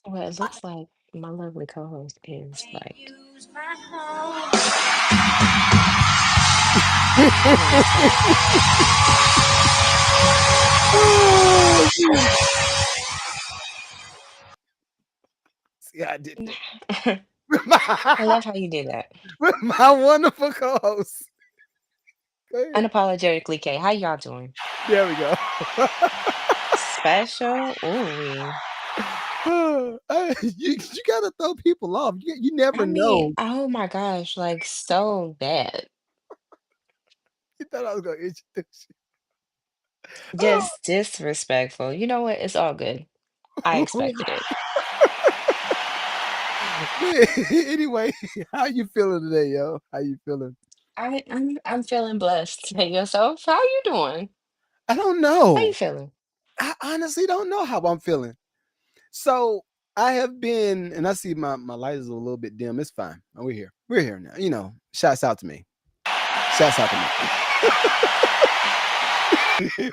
Well, it looks like my lovely co-host is like doing something. See, I did that. I With my, love how you did that. with my wonderful co-host. Go ahead. Unapologetically, Kay. How y'all doing? There we go. Special? Ooh. You gotta throw people off. You never I mean, know. oh my gosh, like so bad. You thought I was gonna introduce you. Just disrespectful. You know what? It's all good. I expected it. Man, anyway, how you feeling today, yo? How you feeling? I'm feeling blessed. Hey, yourself? How you doing? I don't How you know. feeling? I honestly don't know how I'm feeling. So I have been, and I see my light is a little bit dim. It's fine. We're here. We're here now. Shouts out to me. Shouts out to me.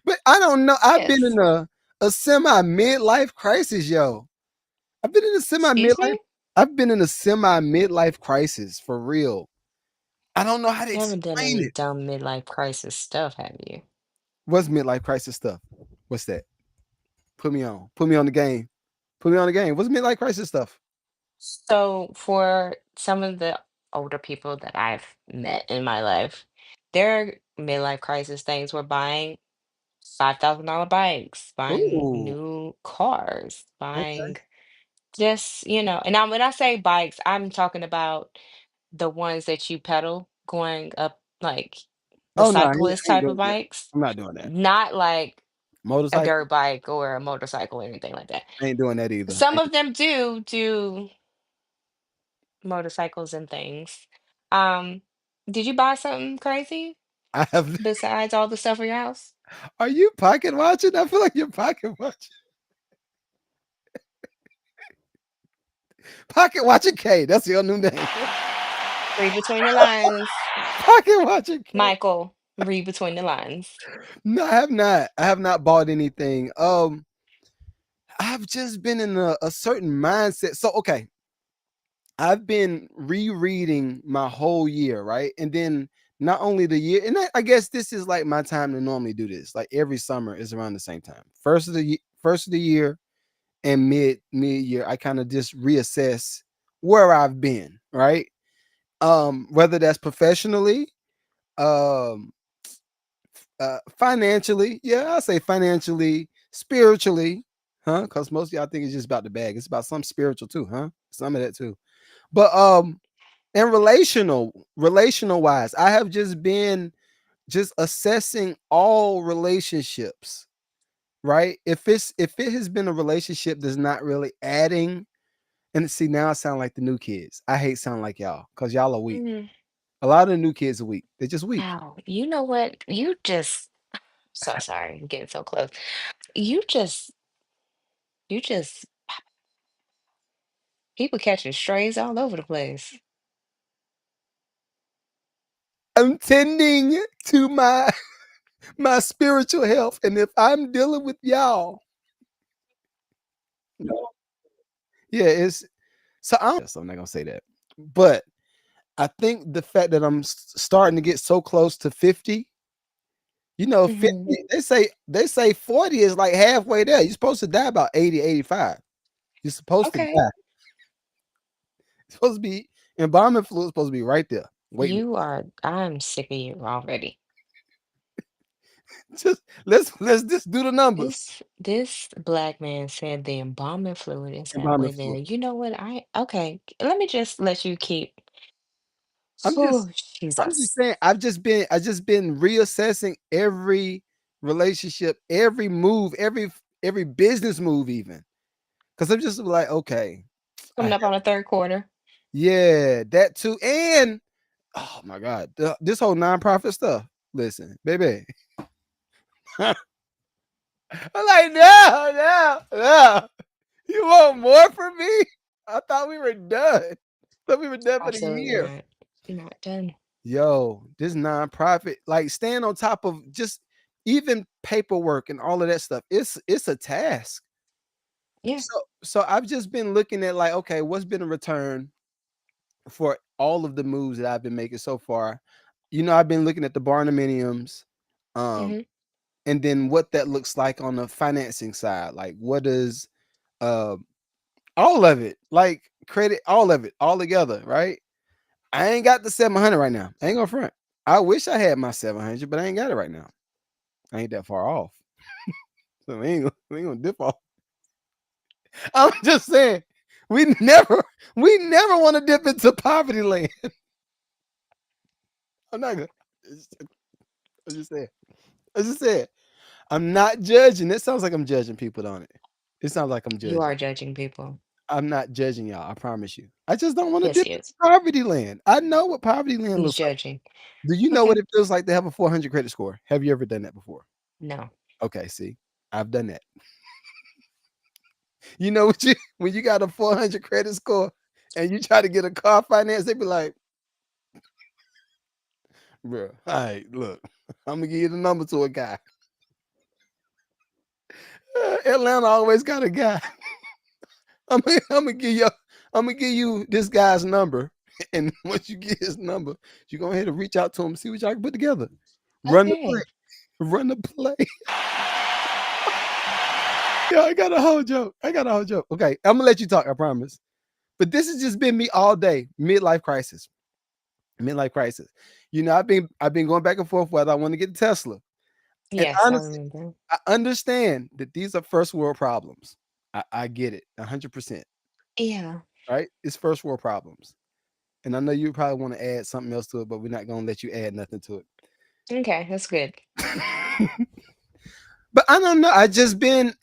But I don't know. I've been Yes. in a semi midlife crisis, yo. I've been in a semi Excuse midlife. me? I've been in a semi midlife crisis for real. I don't know how to You haven't done explain any it. dumb midlife crisis stuff, have you? What's midlife crisis stuff? What's that? Put me on. Put me on the game. Put me on the game. What's midlife crisis stuff? So, for some of the older people that I've met in my life, their midlife crisis things were buying $5,000 bikes, buying Ooh. new cars, Okay. buying just, and now when I say bikes, I'm talking about the ones that you pedal going up, like the Oh no, cyclist I ain't type of doing that. bikes, I'm not doing that. not like a Motorcycle? dirt bike or a motorcycle or anything like that. I ain't doing that either. Some of them do motorcycles and things. Um, did you buy something crazy I have. besides all the stuff for your house? Are you pocket watching? I feel like you're pocket watching. Pocket watching K. That's your new name. Read between the lines, Pocket watching K. Michael. Read between the lines. No, I have not. I have not bought anything. I've just been in a certain mindset. So okay, I've been rereading my whole year, right? And then not only the year, and I guess this is like my time to normally do this. Like every summer is around the same time. First of the year and mid year, I kind of just reassess where I've been, right? Whether that's professionally, um, financially, yeah, I say financially, spiritually, huh? Because most of y'all think it's just about the bag. It's about some spiritual too, huh? Some of that too. But and relational wise, I have just been just assessing all relationships, right? If it has been a relationship that's not really adding, and see now I sound like the new kids. I hate sounding like y'all because y'all are weak. Mm. A lot of the new kids are weak. They're just weak. Wow, you know what? So sorry, I'm getting so close. You just, you just, people catching strays all over the place. I'm tending to my spiritual health, and if I'm dealing with y'all, no, yeah, it's so I don't. So I'm not gonna say that, but I think the fact that I'm starting to get so close to 50, 50, Hmm. they say 40 is like halfway there. You're supposed to die about 80, 85. You're supposed to Okay. die. It's supposed to be embalming fluid is supposed to be right there. Waiting. I'm sick of you already. Just let's just do the numbers. This black man said the embalming fluid is Embalming halfway there. fluid. You know what? Okay. Let me just let you keep. I'm just Oh, I'm just Jesus. saying I just been reassessing every relationship, every move, every business move even. Cuz I'm just like, okay, I Coming up on the third quarter. yeah, that too. And oh my God, this whole nonprofit stuff. Listen, baby, I'm like, no, no, no. You want more from me? I thought we were done. I thought we were done for the Absolutely year. not. Not done. Yo, this nonprofit, like staying on top of just even paperwork and all of that stuff. It's a task. Yeah. So I've just been looking at like, okay, what's been a return for all of the moves that I've been making so far. I've been looking at the barnuminiums, um, Hmm. and then what that looks like on the financing side. Like, what does uh, all of it, like credit, all of it, all together, right? I ain't got the 700 right now. I ain't gonna front. I wish I had my 700, but I ain't got it right now. I ain't that far off, so we ain't gonna dip off. I'm just saying, we never, we never want to dip into poverty land. I'm not gonna. I just said. I just said. I'm not judging. It sounds like I'm judging people, don't it? It sounds like I'm You judging. are judging people. I'm not judging y'all. I promise you. I just don't want to Yes, dip he is. into poverty land. I know what poverty land He's looks like. judging. Do you know what Okay. it feels like to have a 400 credit score? Have you ever done that before? No. Okay, see, I've done that. You know what you when you got a 400 credit score and you try to get a car finance, they be like, bro, all right, look, I'm gonna give you the number to a guy. Atlanta always got a guy. I'm gonna give you this guy's number, and once you get his number, you go ahead and reach out to him, see what y'all can put together. Run the play, Okay. run the play. Yeah, I got a whole joke. I got a whole joke. Okay, I'm gonna let you talk. I promise. But this has just been me all day. Midlife crisis. Midlife crisis. I've been going back and forth whether I want to get a Tesla. And Yes, I honestly, remember. I understand that these are first world problems. I get it 100%. Yeah. Right? It's first world problems. And I know you probably want to add something else to it, but we're not gonna let you add nothing to Okay, that's good. it. But I don't know. I just been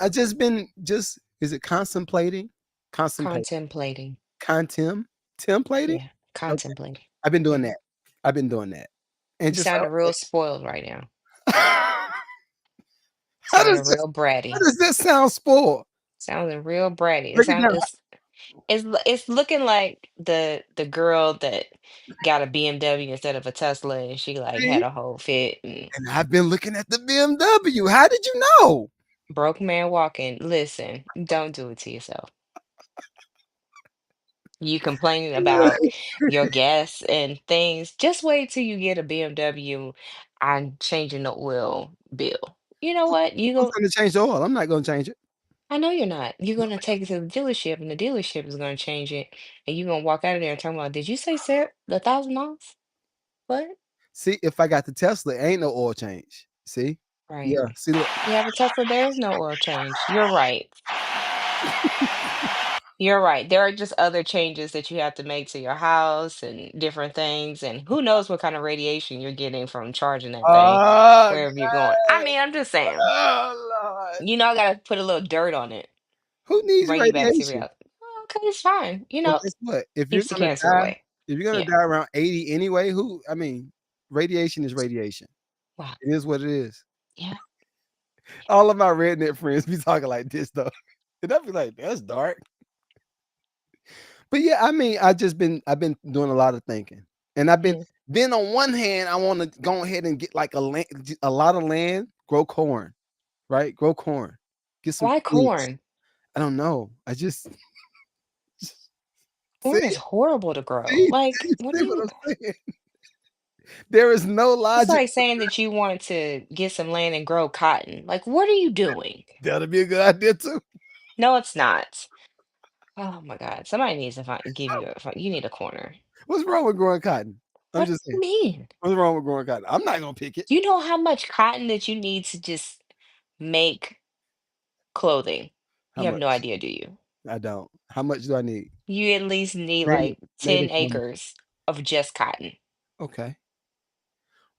just is it contemplating? Contemplate Contemplating. contemplating? Yeah, Okay. contemplating. I've been doing Yeah. that. I've been doing that. And You just like, sounding real okay. spoiled right now. How does Sounding this real how bratty. does this sound spoiled? Sounding real bratty. Break it down. It's looking like the girl that got a BMW instead of a Tesla, and she like had See? a whole fit and And I've been looking at the BMW. How did you know? broke man walking. Listen, don't do it to yourself. You complaining about your gas and things. Just wait till you get a BMW and changing the oil bill. You know what? You Who's go. gonna change the oil? I'm not gonna change it. I know you're not. You're gonna take it to the dealership, and the dealership is gonna change it, and you're gonna walk out of there and talk about, did you say sir $1,000? What? See, if I got the Tesla, ain't no oil change. See? Right. Yeah. See, look. You have a Tesla, there is no oil change. You're right. You're right. There are just other changes that you have to make to your house and different things, and who knows what kind of radiation you're getting from charging that thing Oh, wherever you're going. I mean, I'm just saying, Lord. I gotta put a little dirt on it, Who needs bring you back to radiation? reality. Okay, it's fine. Well, guess what? Keeps the cancer away. If you're gonna Yeah. die around 80 anyway, I mean, radiation is radiation. Wow. It is what it is. Yeah. All of my redneck friends be talking like this though. And I be like, that's dark. But yeah, I mean, I've been doing a lot of thinking. And I've been Mhm. then on one hand, I want to go ahead and get like a lot of land, grow corn, right? Grow corn. Get some Why beans. corn? I don't know. I just see, Corn is horrible to grow. see, Like, you what see do what you? I'm saying? There is no It's logic. like saying that you want to get some land and grow cotton. Like, what are you doing? That'll be a good idea too. No, it's not. Oh my God. Somebody needs to give you you need a corner. What's wrong with growing cotton? I'm What do just you saying. mean? What's wrong with growing cotton? I'm not gonna pick it. Do you know how much cotton that you need to just make clothing? How You have no much? idea, do you? I don't. How much do I need? You at least need Name it. like Name it 10 for me. acres of just cotton. Okay.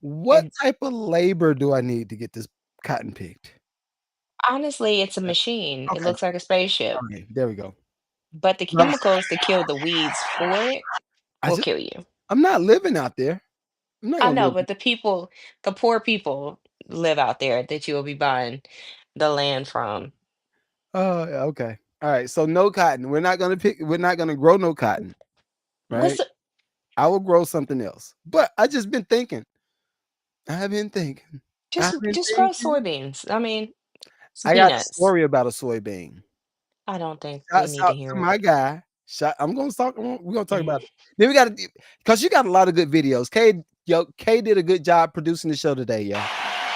What And type of labor do I need to get this cotton picked? honestly, it's a Okay. machine. It Okay. looks like a All spaceship. right. There we go. But the Well, chemicals to kill the weeds for it I will just kill you. I'm not living out there. I'm not I gonna know, live. but the poor people live out there that you will be buying the land from. Oh, yeah, okay. All right. So no cotton. We're not gonna grow no cotton, What's right? the, I will grow something else. But I just been thinking. I've been thinking. I've been just grow thinking. soybeans. I mean, some I got a peanuts. story about a soybean. I don't think we Shouts need to out hear to it. my guy. I'm gonna talk. We're gonna talk Mm. about it. Then we got to, because you got a lot of good videos. Kay did a good job producing the show today, yo.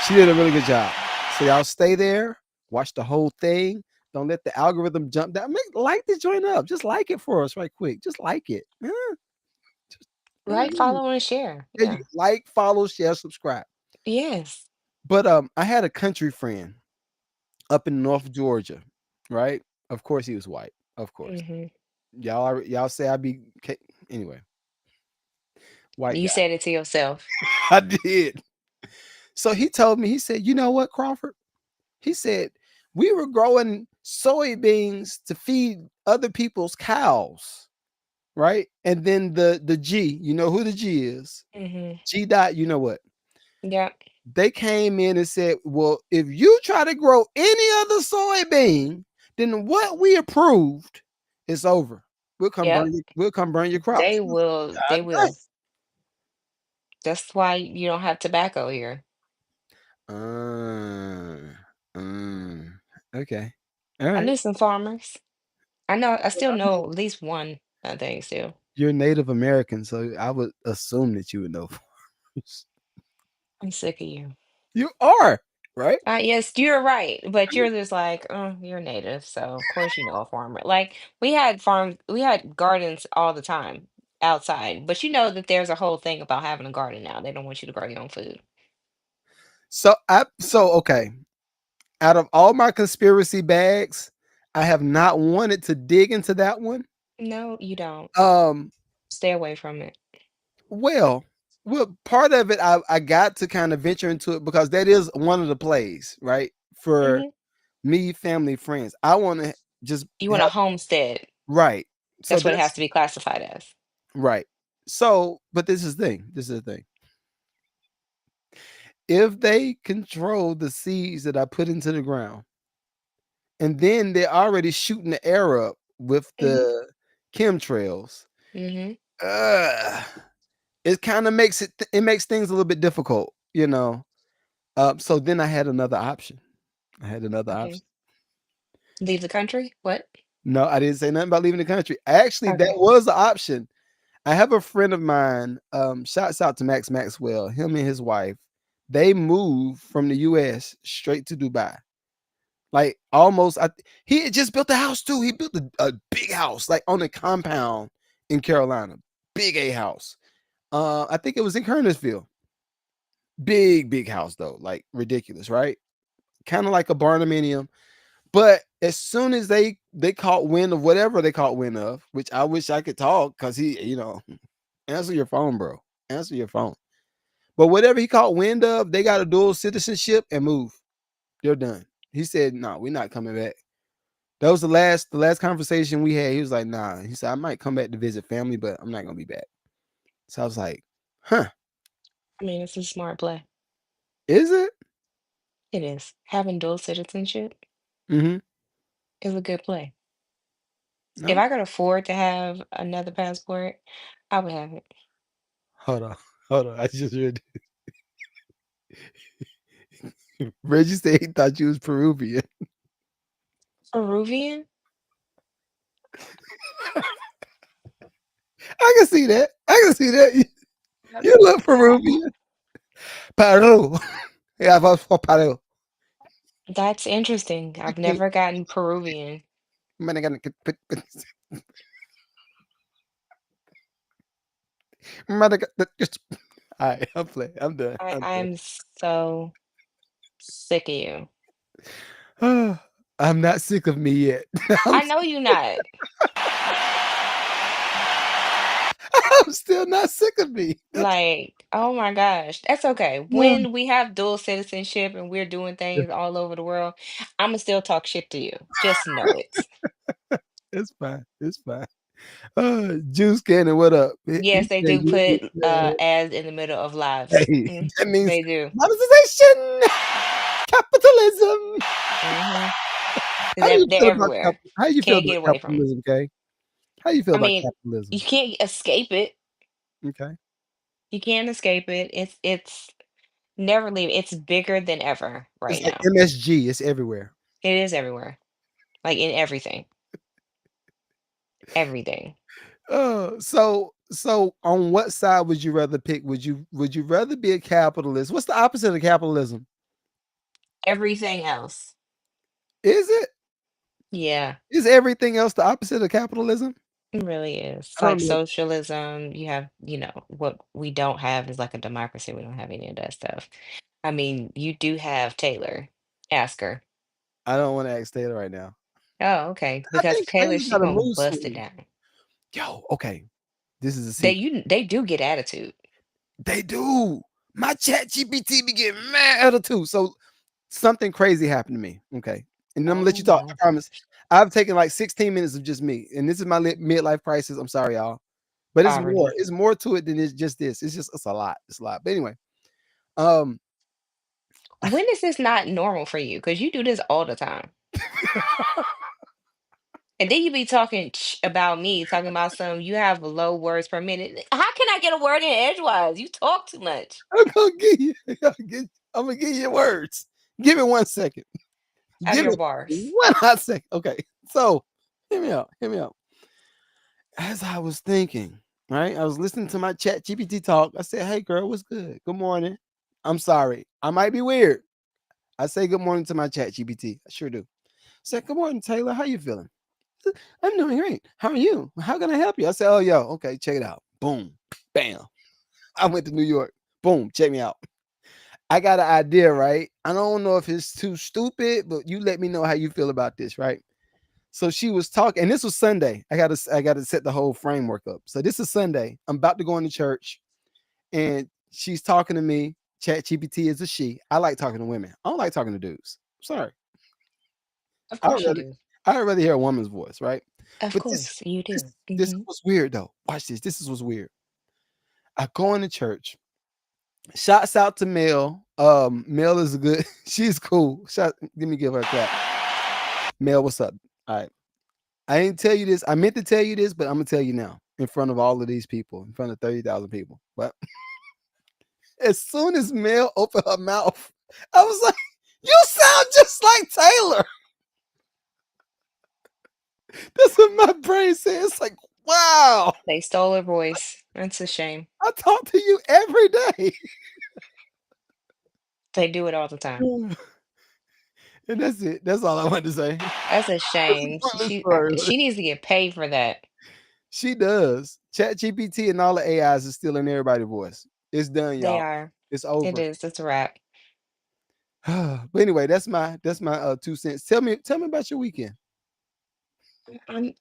She did a really good job. So y'all stay there, watch the whole thing. Don't let the algorithm jump down. Like the joint up. Just like it for us, right quick. Just like it. Yeah, just, Right? Follow and share. there you Yeah. go. Like, follow, share, subscribe. Yes. But I had a country friend up in North Georgia, right? Of course, he was white. Of course, Hmm. y'all say I be anyway. White You guy. said it to yourself. I did. So he told me, he said, you know what, Crawford? He said, we were growing soybeans to feed other people's cows, right? And then the G, you know who the G is? Hmm. G dot, you know what? Yep. They came in and said, well, if you try to grow any other soybean than what we approved, it's over. Yep. We'll come burn your crops. They will. They God dang. will. That's why you don't have tobacco here. Uh, mm, okay. All I right. knew some farmers. I know. I Well, still I know know at least one. I think still. you're Native American, so I would assume that you would know. I'm sick of you. You are, right? Yes, you're right, but you're just like, oh, you're native, so of course you know a farmer. Like we had farms, we had gardens all the time outside, but you know that there's a whole thing about having a garden now. They don't want you to grow your own food. So okay. Out of all my conspiracy bags, I have not wanted to dig into that one. No, you don't. Um, Stay away from it. well, part of it I got to kind of venture into it because that is one of the plays, right? For Hmm. me, family, friends. I want to just You want a have homestead. right. So That's what it has that's to be classified as. right. So, but this is the thing. This is the thing. If they control the seeds that I put into the ground, and then they're already shooting the air up with Hmm. the chemtrails, Hmm. uh, it kind of makes it makes things a little bit difficult, you know. So then I had another option. I had another Okay. option. Leave the country? What? No, I didn't say nothing about leaving the country. Actually, that Okay. was the option. I have a friend of mine, shouts out to Max Maxwell, him and his wife. They moved from the US straight to Dubai. Like almost, he had just built a house too. He built a big house, like on a compound in Carolina, big a house. I think it was in Kernersville. Big house though, like ridiculous, right? Kind of like a barnuminium. But as soon as they caught wind of whatever they caught wind of, which I wish I could talk, because answer your phone, bro. Answer your phone. But whatever he caught wind of, they got a dual citizenship and move. They're done. He said, "No, we're not coming back." That was the last conversation we had. He was like, "Nah." He said, "I might come back to visit family, but I'm not gonna be back." So I was like, "Huh? I mean, it's a smart play. Is it?" It is. Having dual citizenship Mm-hmm. is a good play. If No. I could afford to have another passport, I would have it. Hold on. Hold on. I just read. Reggie said he thought you was Peruvian. Peruvian? I can see that. I can see that. You look Peruvian. Peru. Yeah, I vote for Peru. That's interesting. I've Okay. never gotten Peruvian. All right, I'm playing. I'm done. I'm I'm so sick of you. done. I'm not sick of me yet. I'm, I know you not. I'm still not sick of me. That's Like, oh my gosh. That's okay. When we have dual citizenship and we're doing things all over the world, I'ma still talk shit to you. Just know it. it's fine. It's fine. Juice Cannon, what up? He Yes, they said do put you ads in the middle of lives. hey, that means They do. monetization, capitalism. Hmm. How do you They're feel about everywhere. how do you feel Can't about get away from 'em. capitalism, Kay? How do you feel I about mean, you capitalism? can't escape it. Okay. You can't escape it. It's never leave. It's bigger than ever It's right like now. MSG, it's everywhere. It is everywhere, like in everything. everything. So on what side would you rather pick? Would you rather be a capitalist? What's the opposite of capitalism? Everything else. Is it? Yeah, Is everything else the opposite of capitalism? it really is. It's I don't like know. socialism. You have, what we don't have is like a democracy. We don't have any of that stuff. I mean, you do have Taylor. Ask her. I don't want to ask Taylor right now. Oh, okay. I Because think Taylor, Taylor she got a gonna mood bust it swing. down. Yo, okay. This is a secret. They do get attitude. They do. My chat GPT be getting mad at too. So something crazy happened to me. Okay. And then I'm gonna let Oh you talk. my I promise. gosh. I've taken like 16 minutes of just me. And this is my midlife crisis. I'm sorry, y'all. But it's more. Poverty. It's more to it than it's just this. It's a lot. It's a lot. But anyway, um When is this not normal for you? Because you do this all the time. And then you be talking about me, talking about some, you have low words per minute. How can I get a word in edgewise? You talk too much. I'm gonna give you I'm gonna give you your words. Give it 1 second. Have Give your it bars. one hot second. Okay. So hear me out. Hear me out. As I was thinking, right? I was listening to my chat GPT talk. I said, hey girl, what's good? Good morning. I'm sorry. I might be weird. I say good morning to my chat GPT. I sure do. I said, good morning, Taylor. How you feeling? I'm doing great. How are you? How can I help you? I said, oh yo, okay, check it out. Boom. Bam. I went to New York. Boom. Check me out. I got an idea, right? I don't know if it's too stupid, but you let me know how you feel about this, right? So she was talking, and this was Sunday. I gotta set the whole framework up. So this is Sunday. I'm about to go into church, and she's talking to me. Chat GPT is a she. I like talking to women. I don't like talking to dudes. Sorry. Of I'd course you rather do. I'd rather hear a woman's voice, right? Of But this course you this do. this is Hmm. what's weird though. Watch this. This is what's weird. I go into church. Shouts out to Mel. Mel is a good. She's cool. Let me give her a clap. Mel, what's up? All right. I didn't tell you this. I meant to tell you this, but I'm gonna tell you now in front of all of these people, in front of 30,000 people. But as soon as Mel opened her mouth, I was like, "You sound just like Taylor." That's what my brain said. It's like, wow, They stole her voice. That's a shame. I talk to you every day. They do it all the time. And that's it. That's all I wanted to say. That's a That's a shame. pointless story. She needs to get paid for that. She does. Chat GPT and all the AIs is still in everybody's voice. It's done, They y'all. are. It's It over. is. It's a wrap. But anyway, that's my 2 cents. Tell me about your weekend.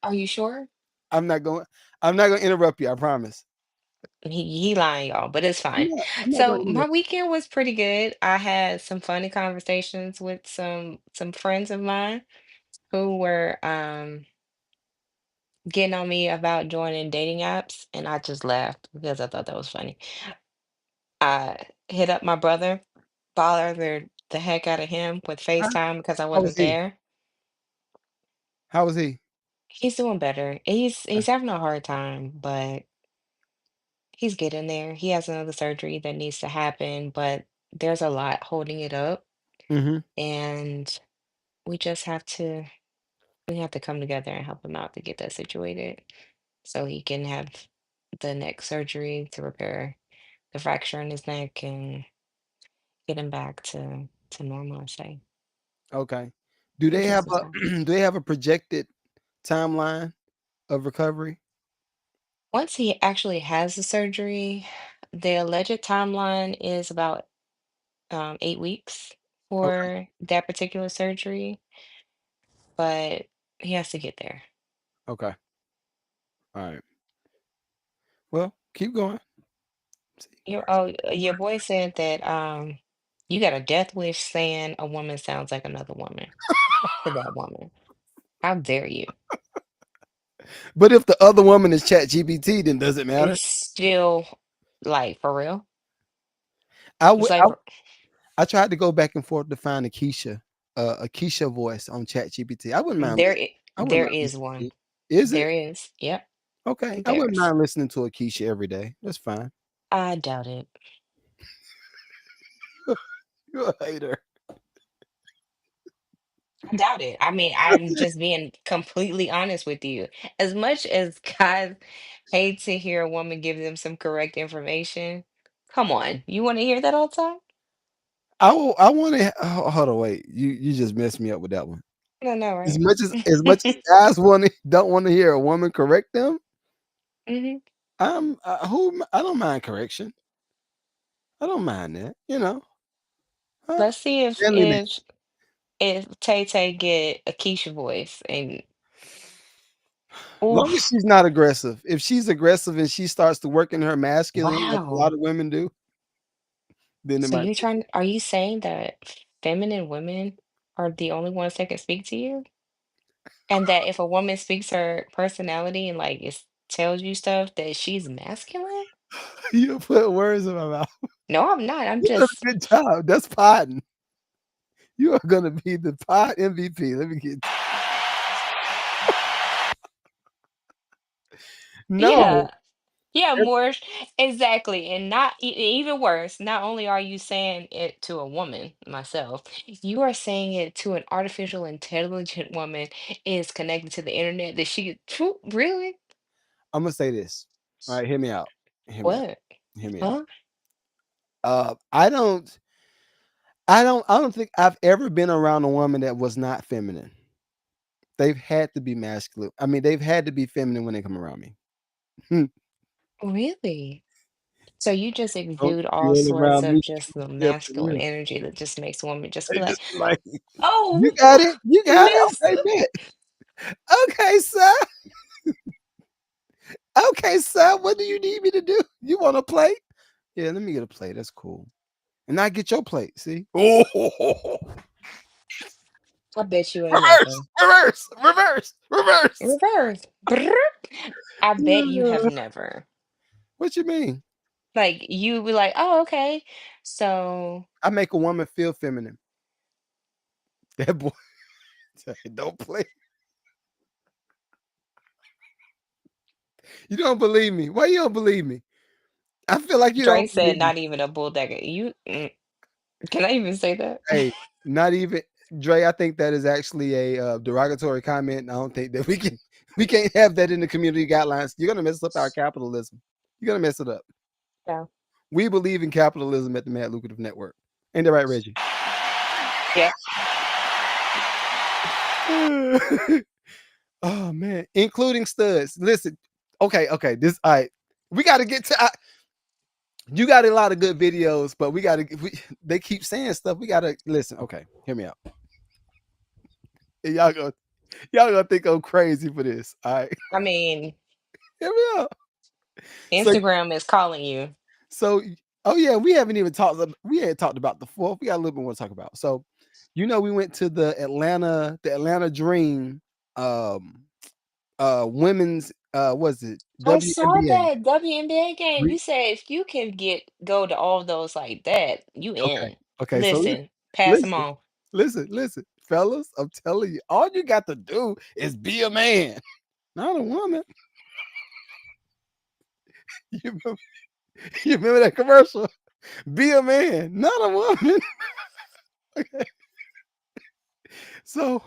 Are you sure? I'm not going. I'm not going to interrupt you. I promise. He lying, y'all, but it's I'm fine. not. I'm not So going to my interrupt. weekend was pretty good. I had some funny conversations with some friends of mine who were getting on me about joining dating apps, and I just laughed because I thought that was funny. I hit up my brother, bothered the heck out of him with How, FaceTime because I how was wasn't he? there. How was he? He's doing better. He's having a hard time, but he's getting there. He has another surgery that needs to happen, but there's a lot holding it up, Mm-hmm. and we just we have to come together and help him out to get that situated so he can have the next surgery to repair the fracture in his neck and get him back to normal, I say. Okay. Do It's they have just a a time. Do they have a projected timeline of recovery? Once he actually has the surgery, the alleged timeline is about 8 weeks Okay. for that particular surgery, but he has to get there. Okay. All right. Well, keep going. See. Your boy said that you got a death wish saying a woman sounds like another woman to that woman. How dare you? But if the other woman is Chat GPT, then does it matter? It's still like for real. I It's would. like I tried to go back and forth to find a Keisha voice on Chat GPT. I wouldn't mind. I wouldn't there mind is listening to one. it. Is it There is. Yep. okay? I wouldn't There's. mind listening to a Keisha every day. That's fine. I doubt it. You're a hater. I doubt it. I mean, I'm just being completely honest with you. As much as guys hate to hear a woman give them some correct information, come on. You want to hear that all the time? I want to hold on, wait. You just messed me up with that one. I know, As right? much as guys want to don't want to hear a woman correct them, Hmm. I don't mind correction. I don't mind that. Huh? Let's see if Manly man. Tay Tay get a Keisha voice and Long as oof. she's not aggressive. If she's aggressive and she starts to work in her masculine, like a lot Wow. of women do, then it So might. are you saying that feminine women are the only ones that can speak to you? And that if a woman speaks her personality and like tells you stuff that she's masculine? You put words in my mouth. No, I'm not. I'm You did just a good job. That's potting. You are gonna be the pot MVP. Let me get no. yeah. Yeah, more exactly. And not even worse, not only are you saying it to a woman, myself, you are saying it to an artificial intelligent woman is connected to the internet that really? I'm gonna say this. All right, hear me out. Hear me out. What? Hear me out. Huh? I don't think I've ever been around a woman that was not feminine. They've had to be masculine. I mean, they've had to be feminine when they come around me. Really? So you just Don't exude all feel sorts around of me. just the Yeah, masculine feminine. energy that just makes a woman just be They like, just be like, "Oh, you got it. You got it. miss." Okay, bet. Okay, sir. Okay, sir. What do you need me to do? You want a plate? Yeah, let me get a plate. That's cool. And I get your plate. See? Oh, I bet you ain't reverse, never. reverse, reverse, reverse. Reverse. Brrr. I bet you have never. What you mean? Like you be like, "Oh, okay." So I make a woman feel feminine. That boy don't play. You don't believe me. Why you don't believe me? I feel like you Dre don't said believe me. not even a bulldagger. Can I even say that? Hey, not even Dre. I think that is actually a derogatory comment. I don't think that we can't have that in the community guidelines. You're gonna mess up our capitalism. You're gonna mess it up. No. We believe in capitalism at the Mad Lucrative Network. Ain't that right, Reggie? Yeah. Oh man, including studs. Listen, okay. This all right. We got to get to. You got a lot of good videos, but we got to. They keep saying stuff. We got to listen. Okay, hear me out. Y'all gonna think I'm crazy for this. All right, I mean, hear me out. So Instagram is calling you. so oh yeah, we haven't even talked. We ain't talked about the fourth. We got a little bit more to talk about. So, we went to the Atlanta Dream, um, women's was it I saw WNBA? that WNBA game. We You said if you can go to all those like that, you Okay. in. Okay. So Listen, pass them listen, on. listen, fellas. I'm telling you, all you got to do is be a man, not a woman. You remember, you remember that commercial? Be a man, not a woman. Okay. So,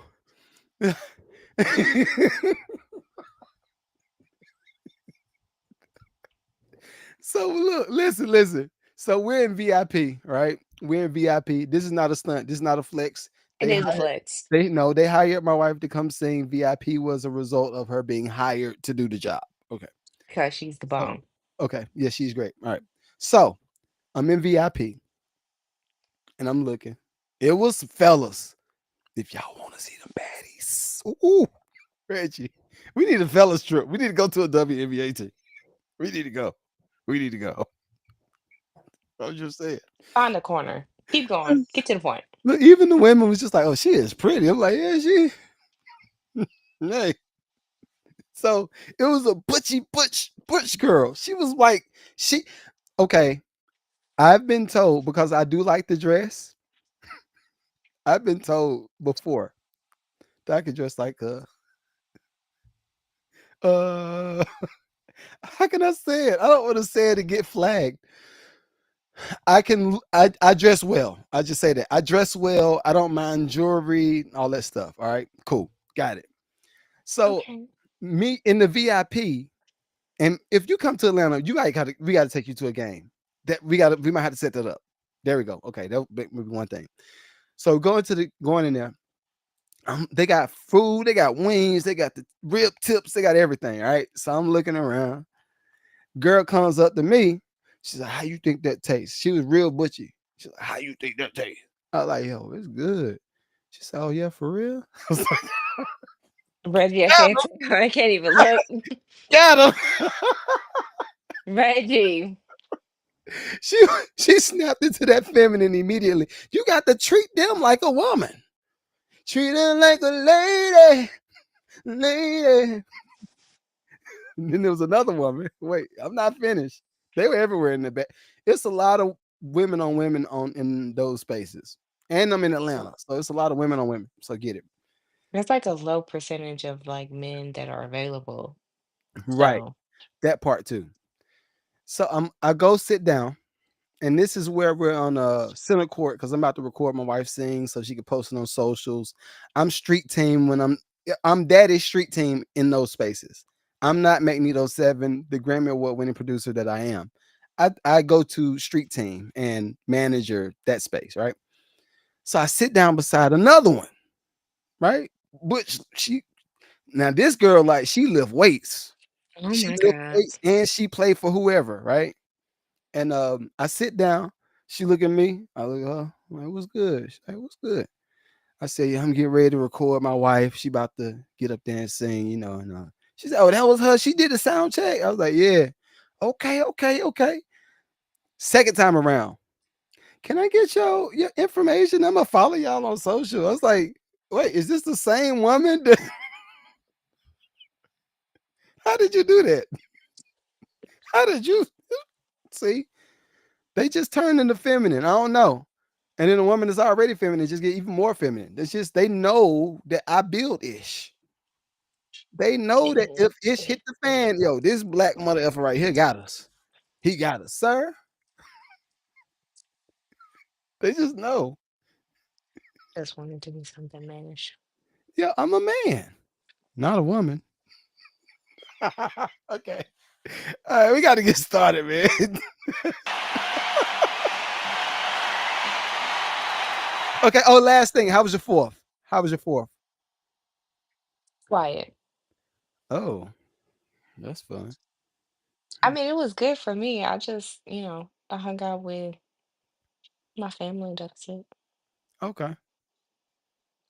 so look, listen. So we're in VIP, right? We're in VIP. This is not a stunt. This is not a flex. It They is a hired. flex They hired my wife to come sing. VIP was a result of her being hired to do the job. Okay. because she's the So, bomb. okay. Yeah, she's great. All right. So I'm in VIP and I'm looking. It was fellas. If y'all want to see them baddies, ooh, Reggie, we need a fellas trip. We need to go to a WNBA team. We need to go. We need to go. I was just saying. Find the corner. Keep going. Get to the point. Look, even the women was just like, "Oh, she is pretty." I'm like, "Yeah, she." Hey, so it was a butch girl. She was like, she. Okay, I've been told because I do like the dress. I've been told before that I could dress like uh how can I say it? I don't want to say it to get flagged. I dress well. I just say that. I dress well. I don't mind jewelry, all that stuff. All right. Cool. Got it. So Okay. me in the VIP, and if you come to Atlanta, we gotta take you to a game. That we might have to set that up. There we go. Okay, that'll be one thing. So going in there, they got food, they got wings, they got the rib tips, they got everything. All right. So I'm looking around. Girl comes up to me. She's like, "How you think that tastes?" She was real butchy. She's like, "How you think that tastes?" I was like, "Yo, it's good." She said, "Oh yeah, for real?" I was like, Reggie, I "Got can't, him, I can't even look. got him." Reggie. she she snapped into that feminine immediately. You got to treat them like a woman. Treat them like a lady, lady. And then there was another woman. Wait, I'm not finished. They were everywhere in the back. It's a lot of women on women on in those spaces. And I'm in Atlanta. So it's a lot of women on women. So get it. There's like a low percentage of like men that are available. Right. So, That part too. So I go sit down, and this is where we're on center court because I'm about to record my wife sing so she can post it on socials. I'm street team when I'm daddy street team in those spaces. I'm not Magneto Seven, the Grammy Award winning producer that I am. I go to street team and manager that space, right? So I sit down beside another one, right? Which she now this girl like she lift weights. oh She my lift God. weights and she play for whoever, right? And I sit down. She look at me. I look at her. I'm like, what's good? She's like, what's good? I say, yeah, I'm getting ready to record my wife. She about to get up there and sing, you know. And she said, oh, that was her. She did the sound check. I was like, yeah. Okay, okay, okay. Second time around, can I get your information? I'm gonna follow y'all on social. I was like, wait, is this the same woman? How did you do that? How did you see? They just turned into feminine. I don't know. And then a woman that's already feminine just get even more feminine. It's just they know that I build ish. They know that if ish hit the fan, yo, this black mother effer right here got us. He got us, sir. They just know. Just wanted to be something mannish. Yeah, I'm a man, not a woman. Okay. All right, we got to get started, man. Okay. Oh, last thing. How was your fourth? How was your fourth? Quiet. Oh, that's fun. I mean, it was good for me. I just, I hung out with my family. That's it. Okay.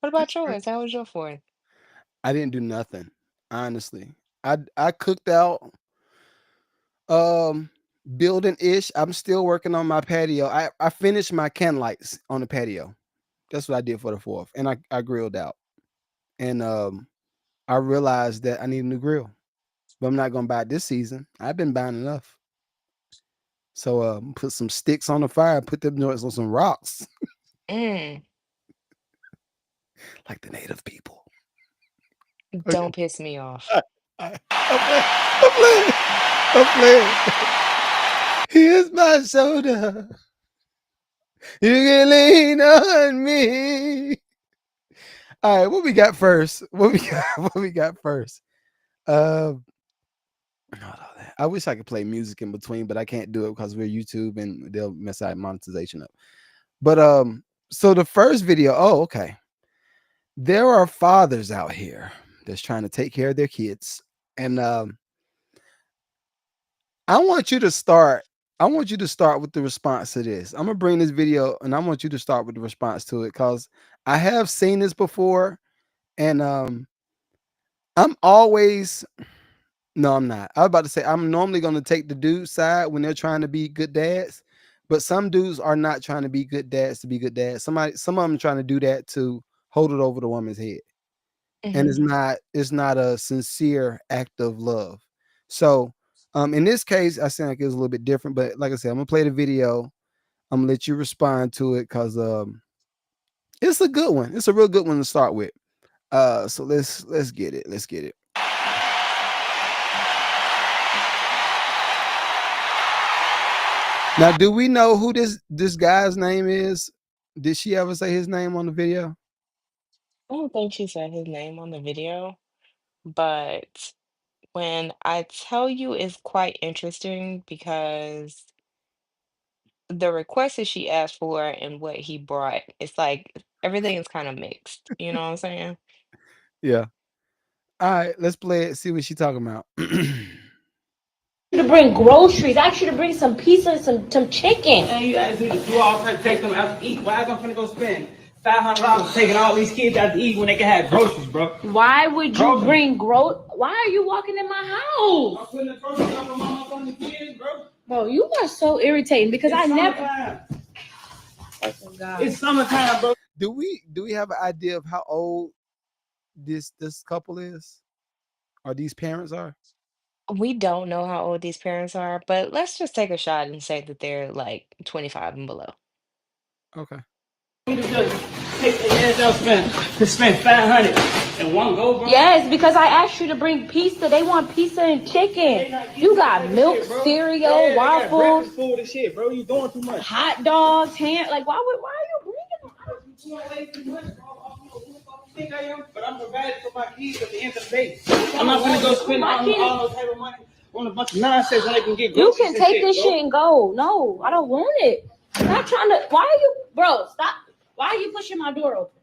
What about yours? How was your fourth? I didn't do nothing, honestly. I cooked out um building ish. I'm still working on my patio. I finished my can lights on the patio. That's what I did for the fourth. And I grilled out. And I realized that I need a new grill. But I'm not gonna buy it this season. I've been buying enough. So put some sticks on the fire, put them joints on some rocks, Mm, like the native people. Okay. don't piss me off. I'm playing. I'm playing. Here's my shoulder. You can lean on me. All right, what we got first? What we got? What we got first? Um, I wish I could play music in between, but I can't do it because we're YouTube and they'll mess our monetization up. But so the first video. Oh, okay. There are fathers out here that's trying to take care of their kids, and I want you to start. I want you to start with the response to this. I'm gonna bring this video, and I want you to start with the response to it because I have seen this before, and I'm always no, I'm not. I was about to say I'm normally gonna take the dude side when they're trying to be good dads, but some dudes are not trying to be good dads to be good dads. Some of them trying to do that to hold it over the woman's head, and Hmm. it's not a sincere act of love. So, in this case, I sound like it was a little bit different, but like I said, I'm gonna play the video. I'm gonna let you respond to it because it's a good one. It's a real good one to start with. So let's get it. Let's get it. Now, do we know who this guy's name is? Did she ever say his name on the video? I don't think she said his name on the video, but when I tell you it's quite interesting because the request that she asked for and what he brought, it's like everything is kind of mixed. You know what I'm saying? Yeah. All right, let's play it. See what she talking about. To bring groceries. I asked you to bring some pizza and some chicken. And you asked me to do all types, take them out to eat. Why am I gonna go spend $500 taking all these kids out to eat when they can have groceries, bro? Why would you Groceries. bring Why are you walking in my house? I'm putting the groceries up for my motherfucking kids, bro. Bro, you are so irritating because It's I never. summertime. Oh God. It's summertime, bro. Do we have an idea of how old this couple is, or these parents are? We don't know how old these parents are, but let's just take a shot and say that they're like 25 and below. Okay. You just take the ass out to spend 500 and one go, bro. Yes, because I asked you to bring pizza. They want pizza and chicken. You got milk, cereal, Yeah, they got waffles, breakfast food and shit, bro. You doing too much. hot dogs, ham. Like, why are you bringing them? You doing way too much, bro. I don't know who the fuck you think I am, but I'm providing for my kids at the end of the day. I'm not gonna go spend all those type of money on a bunch of nonsense when they can get You groceries can and take shit, this bro. shit and go. No, I don't want it. I'm not trying to. Why are you, bro? Stop. Why are you pushing my door open,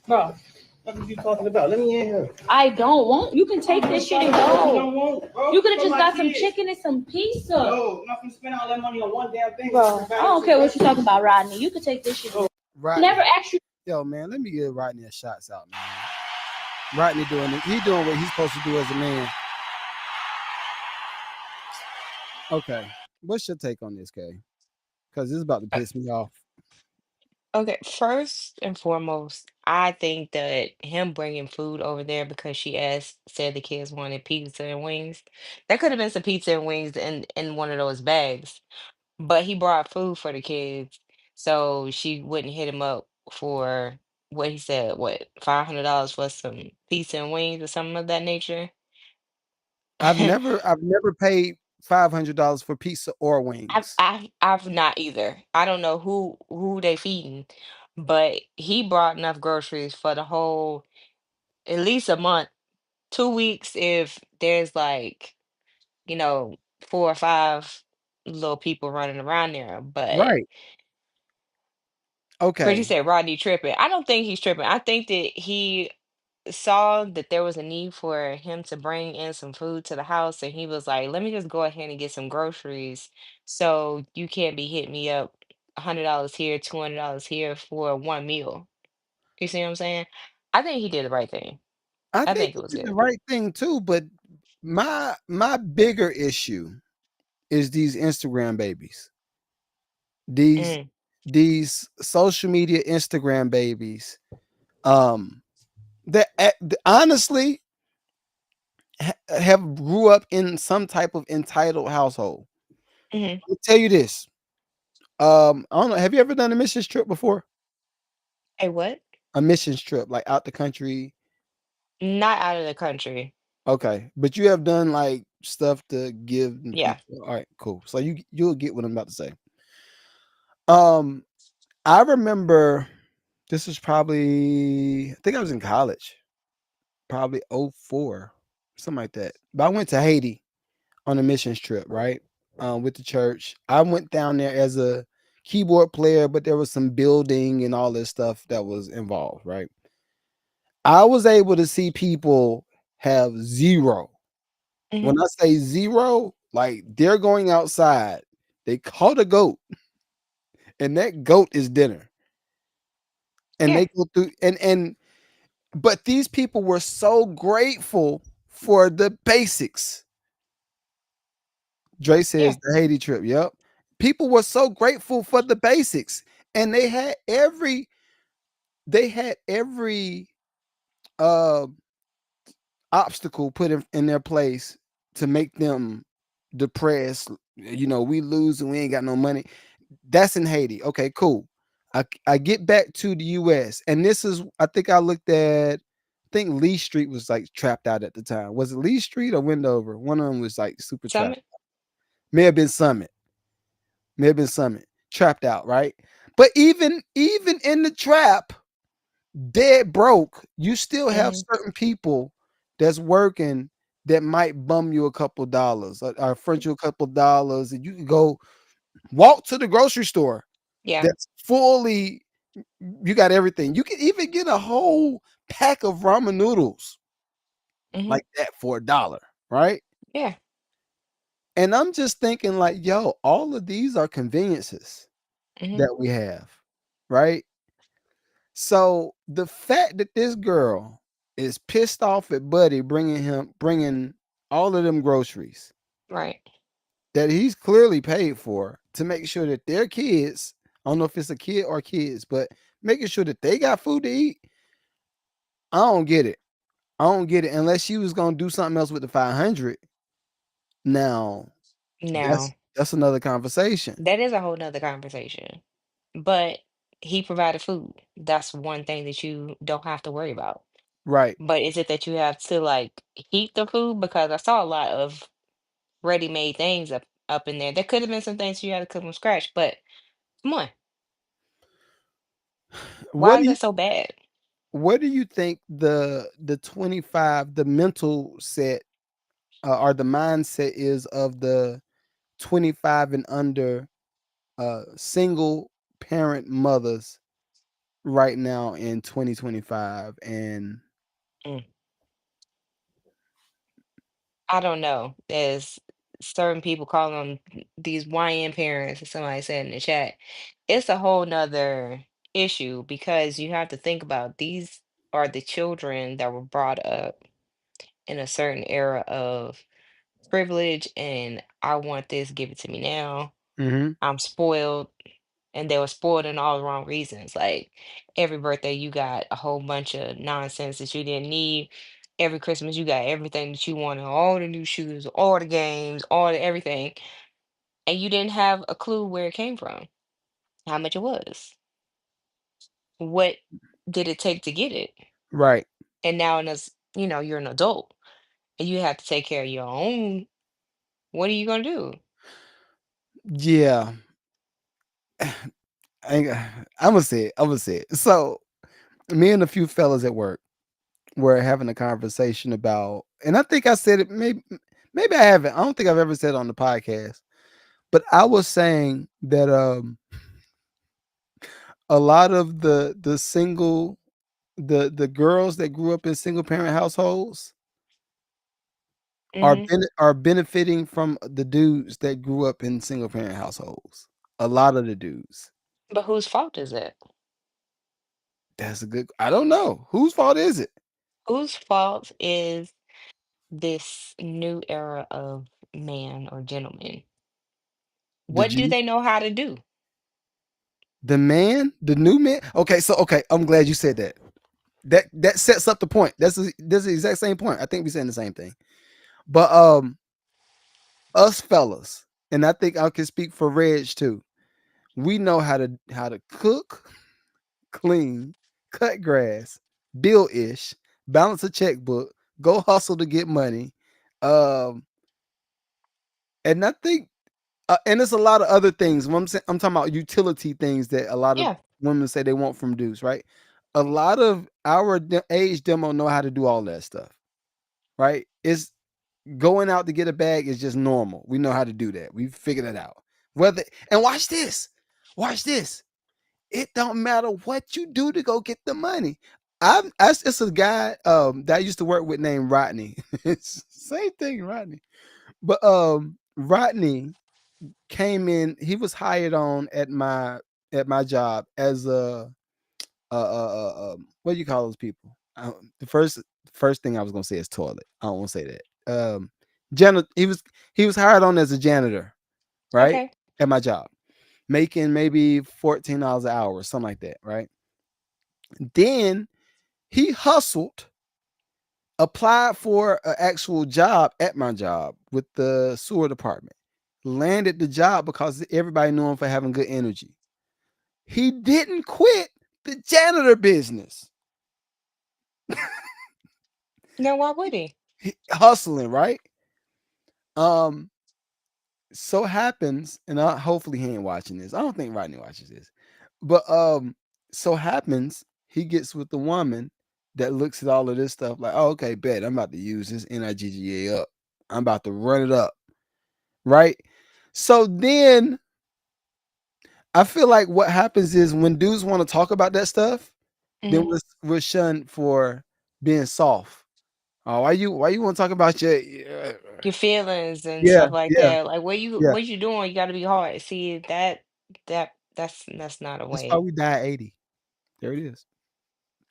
bro? What are you talking about? Let me in here. I don't want. You can take this shit and You go. don't want, bro. You could have For just my got some kids. chicken and some pizza, No, I'm not gonna spend all that money on one damn thing. bro. I don't care what you're talking about, Rodney. You could take this shit. I Rodney. never asked you. Yo, man, let me give Rodney a shots out, man. Rodney doing it. He doing what he's supposed to do as a man. Okay. What's your take on this, Kay? Because this is about to Uh, piss me off. Okay, first and foremost, I think that him bringing food over there because she said the kids wanted pizza and wings. There could have been some pizza and wings in one of those bags, but he brought food for the kids, so she wouldn't hit him up for what he said, what, $500 for some pizza and wings or something of that nature. I've never paid $500 for pizza or I've wings. I've I've not either. I don't know who they feeding, but he brought enough groceries for the whole at least a month, 2 weeks if there's like, 4 or 5 little people running around there. But Right. Chris, you Okay. said Rodney tripping. I don't think he's tripping. I think that he saw that there was a need for him to bring in some food to the house, and he was like, let me just go ahead and get some groceries so you can't be hitting me up $100 here, $200 here for one meal. You see what I'm saying? I think he did the right thing. I I think think it he was did the good. right thing too, but my bigger issue is these Instagram babies. These Mm, these social media Instagram babies. Um that honestly have grew up in some type of entitled household. hmm. I'll tell you this. I don't know. Have you ever done a missions trip before? Hey, what? A missions trip, like out the country. Not out of the country. Okay, but you have done like stuff to give Yeah. people. All right, cool. So you'll get what I'm about to say. Um, I remember this was probably I think I was in college, probably '04, something like that. But I went to Haiti on a missions trip, right? With the church. I went down there as a keyboard player, but there was some building and all this stuff that was involved, right? I was able to see people have zero. Hmm. When I say zero, like they're going outside, they caught a goat, and that goat is dinner. And Yeah. they go through and but these people were so grateful for the basics. Dre Yeah. says the Haiti trip. Yep. People were so grateful for the basics. And they had every uh obstacle put in their place to make them depressed. We lose and we ain't got no money. That's in Haiti. Okay, cool. I get back to the US, and this is I think I looked at I think Lee Street was like trapped out at the time. Was it Lee Street or Wendover? One of them was like super trapped. Summit. May have been Summit. May have been Summit, trapped out, right? But even in the trap, dead broke, you still have Hmm. certain people that's working that might bum you a couple dollars or front you a couple dollars, and you can go walk to the grocery store Yeah. that's fully you got everything. You can even get a whole pack of ramen noodles Hmm. like that for $1, right? Yeah. And I'm just thinking like, yo, all of these are conveniences Hmm. that we have, right? So the fact that this girl is pissed off at Buddy bringing all of them groceries Right. that he's clearly paid for to make sure that their kids, I don't know if it's a kid or kids, but making sure that they got food to eat, I don't get it. I don't get it unless she was gonna do something else with the 500. Now, Now, that's another conversation. that is a whole nother conversation. But he provided food. That's one thing that you don't have to worry about. Right. But is it that you have to like heat the food? Because I saw a lot of ready-made things up in there. There could have been some things you had to cook from scratch, but come on, What why do is you that so bad? what do you think the 25 the mental set or the mindset is of the 25 and under single parent mothers right now in 2025 and Mm, I don't know. There's certain people calling them these YN parents, as somebody said in the chat. It's a whole nother issue because you have to think about these are the children that were brought up in a certain era of privilege and I want this, give it to me now. mhm, I'm spoiled. And they were spoiled in all the wrong reasons. Like every birthday, you got a whole bunch of nonsense that you didn't need. Every Christmas, you got everything that you wanted, all the new shoes, all the games, all the everything. And you didn't have a clue where it came from, how much it was, what did it take to get it. right. And now, you're an adult and you have to take care of your own. What are you gonna do? Yeah. I'ma say it. I'ma say it. So me and a few fellas at work were having a conversation about, and I think I said it, maybe I haven't. I don't think I've ever said it on the podcast, but I was saying that a lot of the single the girls that grew up in single parent households Hmm. are benefiting from the dudes that grew up in single parent households. A lot of the dudes. But whose fault is it? That's a good. I don't know whose fault is it. Whose fault is this new era of man or gentleman? The What do G, they know how to do? the man, the new man. Okay, so okay, I'm glad you said that. That sets up the point. That's the exact same point. I think we're saying the same thing. But us fellas, and I think I can speak for Reg too. We know how to cook, clean, cut grass, bill ish, balance a checkbook, go hustle to get money. Um, and I think, and there's a lot of other things. When I'm talking about utility things that a lot of Yeah. women say they want from dudes, right? A lot of our age demo know how to do all that stuff, right? It's going out to get a bag is just normal. We know how to do that. We've figured it out. Whether and watch this. It don't matter what you do to go get the money. It's a guy that I used to work with named Rodney. It's same thing, Rodney. But Rodney came in. He was hired on at my job as what do you call those people? The first thing I was gonna say is toilet. I don't want to say that. Janitor. He was hired on as a janitor, right, Okay. at my job, making maybe $14 an hour or something like that, right? Then he hustled, applied for an actual job at my job with the sewer department, landed the job because everybody knew him for having good energy. He didn't quit the janitor business. Now, why would he? Hustling, right? Um, so happens, and hopefully he ain't watching this. I don't think Rodney watches this, but so happens he gets with the woman that looks at all of this stuff like, oh, okay, bet I'm about to use this NIGGA up. I'm about to run it up, right? So then I feel like what happens is when dudes want to talk about that stuff, then Mhm. we're shunned for being soft. Oh, why you want to talk about your Your feelings and yeah, stuff like yeah, that. Like yeah. what you doing? You got to be hard. See that's not a That's why way. we die at 80. There it is.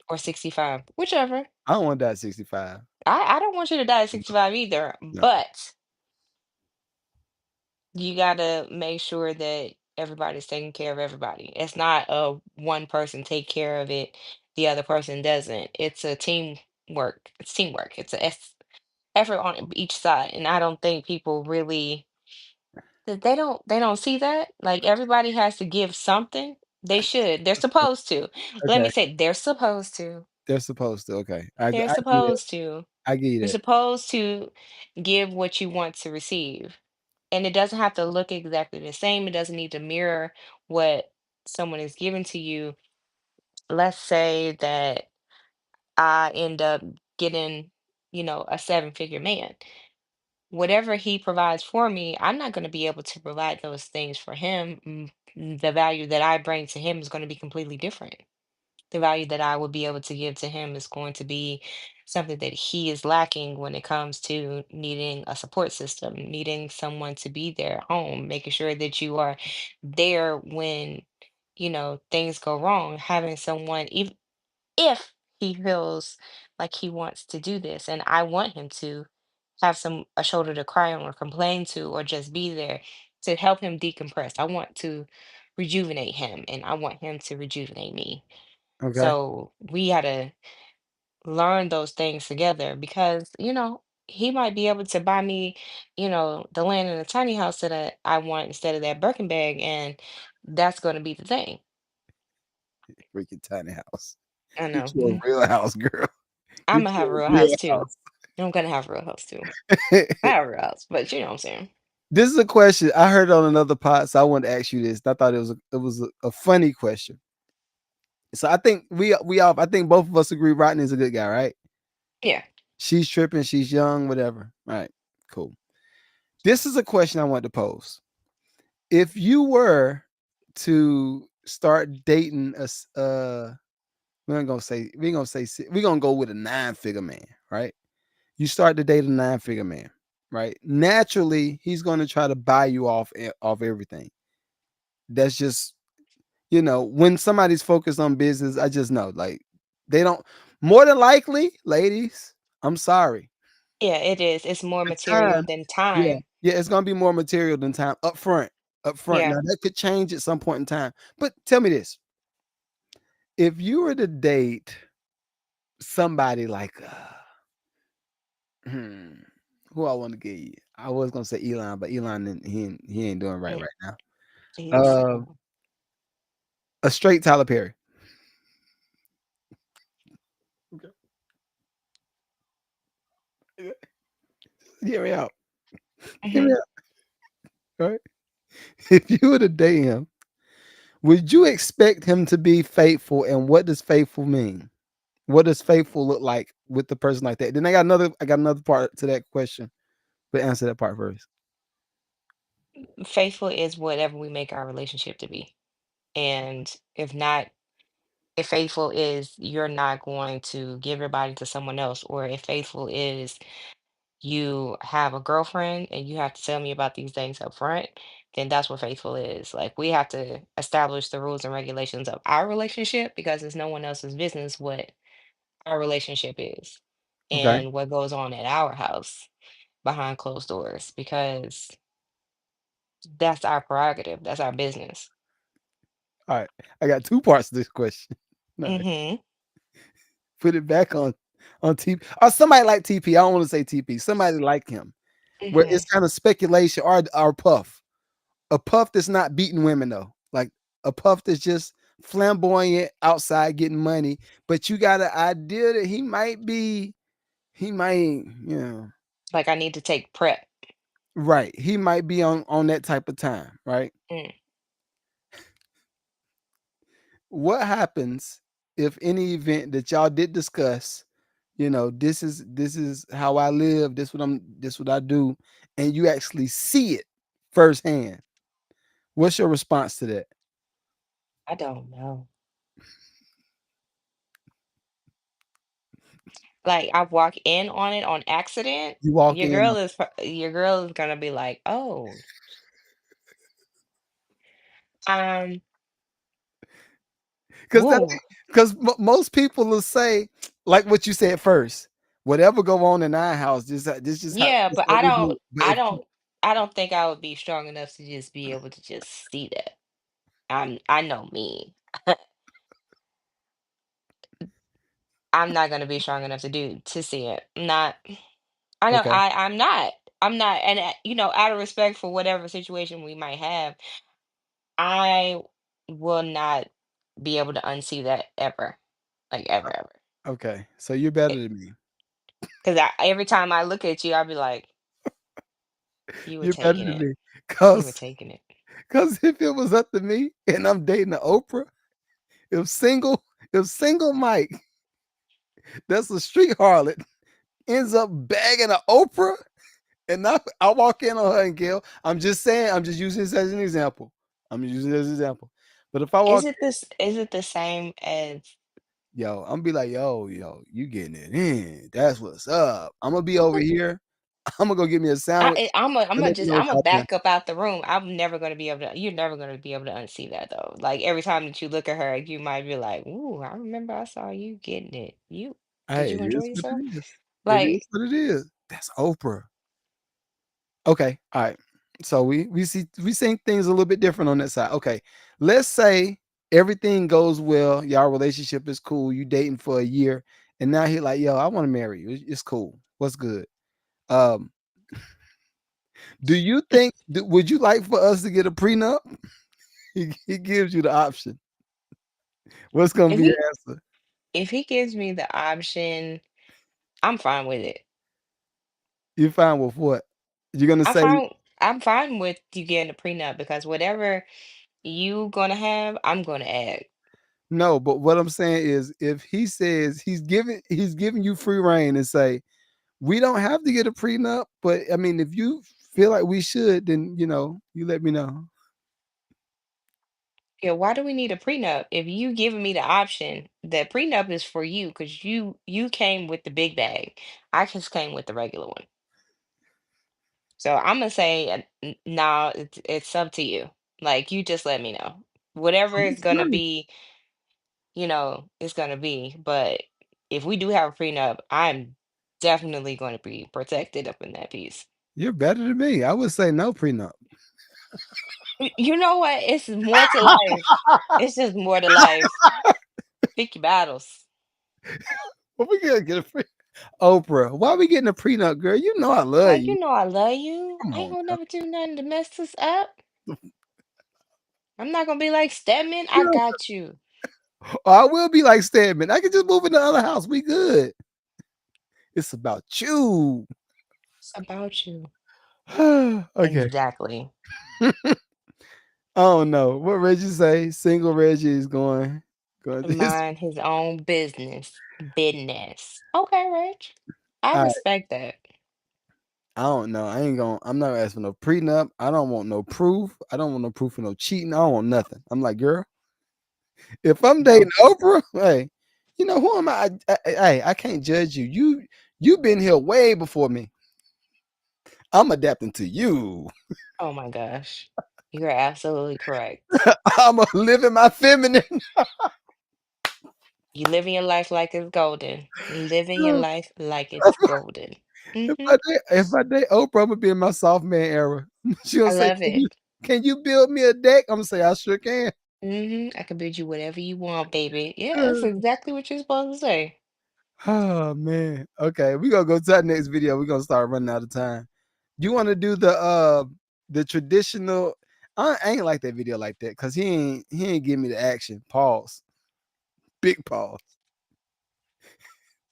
Or 65, whichever. I don't want to die at 65. I don't want you to die at No, 65 either, no. but you gotta make sure that everybody's taking care of everybody. It's not a one person take care of it, the other person doesn't. It's a teamwork. It's teamwork. It's effort on each side, and I don't think people really they don't see that. Like everybody has to give something. They should. They're supposed to. Let Okay, me say, they're supposed to. they're supposed to. Okay, They're I get it. supposed to. I get You're it. supposed to give what you want to receive. And it doesn't have to look exactly the same. It doesn't need to mirror what someone is giving to you. Let's say that I end up getting, a seven-figure man. Whatever he provides for me, I'm not going to be able to provide those things for him. The value that I bring to him is going to be completely different. The value that I would be able to give to him is going to be something that he is lacking when it comes to needing a support system, needing someone to be there at home, making sure that you are there when, things go wrong, having someone, even if he feels like he wants to do this, and I want him to have a shoulder to cry on or complain to, or just be there to help him decompress. I want to rejuvenate him and I want him to rejuvenate me. Okay, So we had to learn those things together because, he might be able to buy me, the land in a tiny house that I want instead of that Birkin bag. And that's going to be the thing. freaking tiny house. I Get know. you a real house, girl. I'm Get going to have a you real a real house too. I'm going to have a real house too. house. I have a real house, but you know what I'm saying? This is a question I heard on another pod, so I wanted to ask you this. I thought it was a funny question. So I think we all I think both of us agree Rodney's a good guy, right? Yeah. She's tripping, she's young, whatever. All right, cool. This is a question I want to pose. If you were to start dating we're gonna go with a 9-figure man, right? You start to date a 9-figure man, right? Naturally, he's gonna try to buy you off everything. That's just when somebody's focused on business, I just know like they don't more than likely, ladies, I'm sorry. Yeah, it is. It's more The material time, than yeah, time. yeah, it's gonna be more material than time up front. Up front. Yeah. Now that could change at some point in time. But tell me this. If you were to date somebody like hmm, who I want to get you? I was gonna say Elon, but Elon he ain't doing right Mm, right now. he's Uh, a straight Tyler Perry. Okay. Hear me out. Hear me mhm. out. Right? If you were to date him, would you expect him to be faithful? And what does faithful mean? What does faithful look like with the person like that? Then I got another part to that question, but answer that part first. Faithful is whatever we make our relationship to be. And if faithful is you're not going to give your body to someone else, or if faithful is you have a girlfriend and you have to tell me about these things up front, then that's what faithful is. Like we have to establish the rules and regulations of our relationship because it's no one else's business what our relationship is Okay. and what goes on at our house behind closed doors because that's our prerogative. That's our business. All right. I got two parts to this question. All right. Mm-hmm. Put it back on TP. Or somebody like TP. I don't want to say TP. Somebody like him. Where Mm-hmm. it's kind of speculation or Puff. A Puff that's not beating women though. Like a Puff that's just flamboyant outside getting money. But you got an idea that he might, you know. Like I need to take prep. right. He might be on that type of time, right? Mm, What happens if any event that y'all did discuss, this is how I live, this what I do, and you actually see it firsthand? What's your response to that? I don't know. Like I walk in on it on accident. You walk in Your girl is gonna be like, oh, um, because woo. most people will say like what you said first. Whatever go on in our house, this just how Yeah, this but what we do. But if I don't think I would be strong enough to just be able to just see that. I know me. I'm not gonna be strong enough to see it. Not I know okay, I'm not. I'm not, and out of respect for whatever situation we might have, I will not be able to unsee that ever, like ever, ever. okay, so you're better than me. Because every time I look at you, I'll be like, you were You're better taking than it. me, You were cause taking it. if it was up to me and I'm dating an Oprah, if single if single Mike, that's a street harlot, ends up bagging an Oprah, and I walk in on her and Gail. I'm just saying, I'm just using this as an example. I'm using it as an example. But if I walk, Is it the same as yo, I'm be like, yo, you getting it in. That's what's up. I'm gonna be over here. I'm gonna go get me a sandwich and let me know what I'm a y'all think. back up out the room. I'm never gonna be able to. You're never gonna be able to unsee that though. Like every time that you look at her, you might be like, "Ooh, I remember I saw you getting it. You did Hey, you it enjoy is what yourself?" it is. It is Like, what it is. That's Oprah. Okay, all right. So we seeing things a little bit different on that side. Okay, let's say everything goes well, y'all relationship is cool, you dating for a year, and now he like, yo, I want to marry you. It's cool. What's good? Um, do you think would you like for us to get a prenup? He gives you the option. What's gonna if be your he answer? if he gives me the option, I'm fine with it. You fine with what? You're gonna I'm say fine. I'm fine with you getting a prenup because whatever you gonna have, I'm gonna add. no, but what I'm saying is if he says he's giving you free reign and say, we don't have to get a prenup, but I mean, if you feel like we should, then you let me know. Yeah, why do we need a prenup? If you giving me the option, the prenup is for you because you came with the big bag. I just came with the regular one. So I'm gonna say, nah, it's up to you. Like you just let me know. Whatever I'm it's just gonna nice. be, it's gonna be. But if we do have a prenup, I'm definitely going to be protected up in that piece. You're better than me. I would say no prenup. You know what? It's more to life. It's just more to life. Pick your battles. What we gonna get a free Oprah? Why we getting a prenup, girl? You know I love Like, you. you know I love you. Come I ain't on gonna never do nothing to mess this up. I'm not gonna be like Stedman. I now. got you. Or I will be like Stedman. I can just move in the other house. We good. It's about you. It's about you. Okay. Exactly. I don't know. What Reggie say? Single Reggie is going to his Mind his own business. Business. Okay, Rich. I all right. respect that. I don't know. I'm not asking no prenup. I don't want no proof. I don't want no proof of no cheating. I don't want nothing. I'm like, girl, if I'm dating No. Oprah, hey, who am I? Hey, I can't judge you. You've been here way before me. I'm adapting to you. Oh my gosh. You're absolutely correct. I'm a living my feminine. You living your life like it's golden. Living your life like it's golden. Mm-hmm. If I date Oprah, I'm gonna be in my soft man era. She gonna I say, love it. can you build me a deck? I'm gonna say, I sure can. Mm-hmm. I can build you whatever you want, baby. Yeah, that's exactly what you're supposed to say. Oh man. Okay, we gonna go to that next video. We're gonna start running out of time. You wanna do the traditional I ain't like that video like that because he ain't give me the action. Pause. Big pause.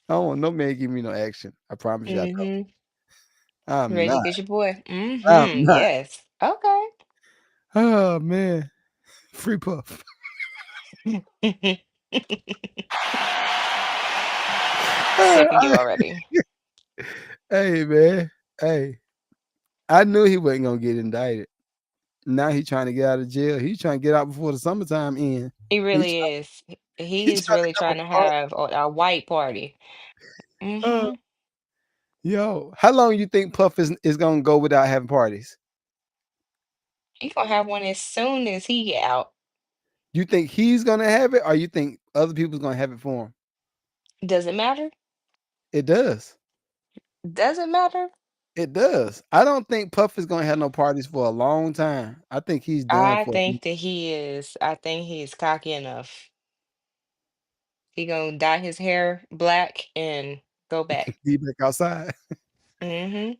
I don't want no man give me no action. I promise you I don't. Mm-hmm. I'm Ready to not. get your boy? I'm Mm-hmm. not. Yes. Okay. Oh man, free puff. Sick of you already. Hey man, hey, I knew he wasn't gonna get indicted. Now he trying to get out of jail. He's trying to get out before the summertime end. He He really trying, is. He he is trying to really have trying to a have a white party. uh, Mm-hmm. yo. How long you think Puff is gonna go without having parties? He gonna have one as soon as he get out. You think he's gonna have it, or you think other people's gonna have it for him? Does it matter? It does. Does it matter? It does. I don't think Puff is gonna have no parties for a long time. I think he's done I for. think that he is. I think he's cocky enough. He gonna dye his hair black and go back. Be back outside. Mm-hmm.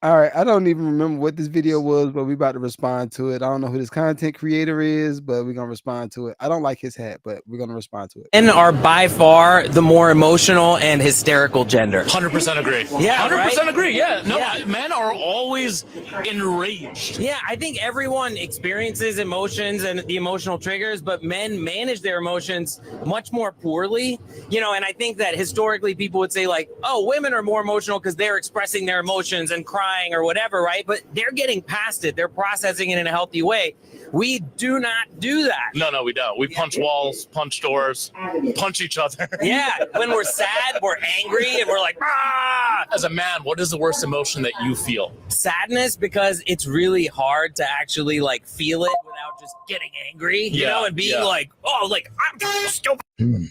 All right, I don't even remember what this video was, but we about to respond to it. I don't know who this content creator is, but we're gonna respond to it. I don't like his hat, but we're gonna respond to it. Men are by far the more emotional and hysterical gender. 100% agree. Yeah, 100% right? agree. Yeah. No, Yeah. men are always enraged. Yeah, I think everyone experiences emotions and the emotional triggers, but men manage their emotions much more poorly. And I think that historically people would say, like, oh, women are more emotional because they're expressing their emotions and crying or whatever, right? But they're getting past it, they're processing it in a healthy way. We do not do that. No, we don't. We punch walls, punch doors, punch each other. Yeah, when we're sad, we're angry, and we're like, ah! As a man, what is the worst emotion that you feel? Sadness, because it's really hard to actually like feel it without just getting angry, and being like, oh, like I'm stupid. No,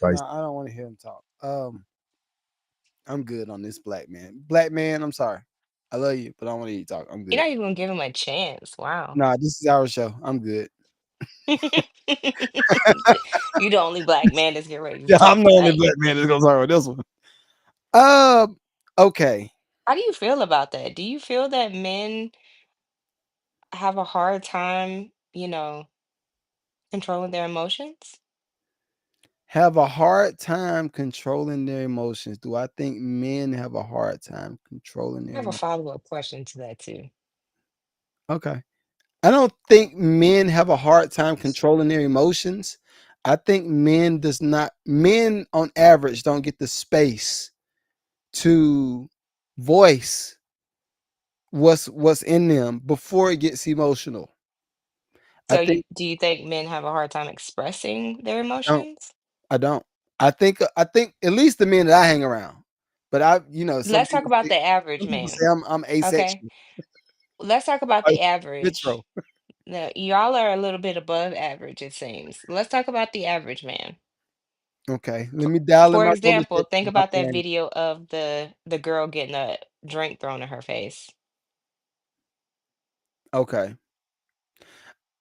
I don't want to hear him talk. I'm good on this black man. Black man, I'm sorry. I love you, but I don't want to hear you talk. I'm You're good. not even gonna give him a chance. Wow. Nah, this is our show. I'm good. You the only black man that's getting ready to Yeah, talk I'm the only tonight. black man that's gonna talk about this one. Um, okay. How do you feel about that? Do you feel that men have a hard time, controlling their emotions? Have a hard time controlling their emotions. Do I think men have a hard time controlling I their have a emotions? follow-up question to that too. Okay. I don't think men have a hard time controlling their emotions. I think men on average don't get the space to voice what's in them before it gets emotional. I So think do you think men have a hard time expressing their I don't. emotions? I don't. I think at least the men that I hang around. But some Let's talk people about say the average some people man. say I'm Okay. asexual. Let's talk about Like the average. Metro. Now, y'all are a little bit above average, it seems. Let's talk about the average man. Okay, let me dial in For my example, think conversation with my about that man. video of the girl getting a drink thrown in her face. Okay.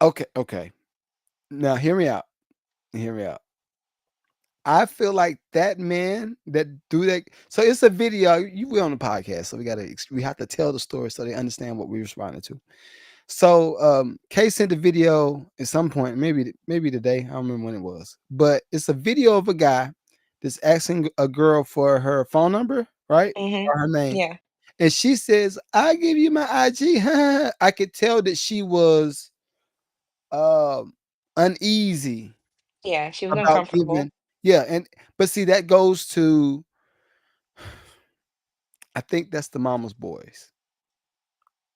Okay. Now hear me out. Hear me out. I feel like that man that do that. So it's a video. You were on the podcast, so we have to tell the story so they understand what we're responding to. So Kay sent a video at some point, maybe today. I don't remember when it was, but it's a video of a guy that's asking a girl for her phone number, right? Mm-hmm. Or her name. Yeah. And she says, "I give you my IG." I could tell that she was uneasy Yeah. She was about uncomfortable. giving. Yeah, but see that goes to, I think that's the mama's boys.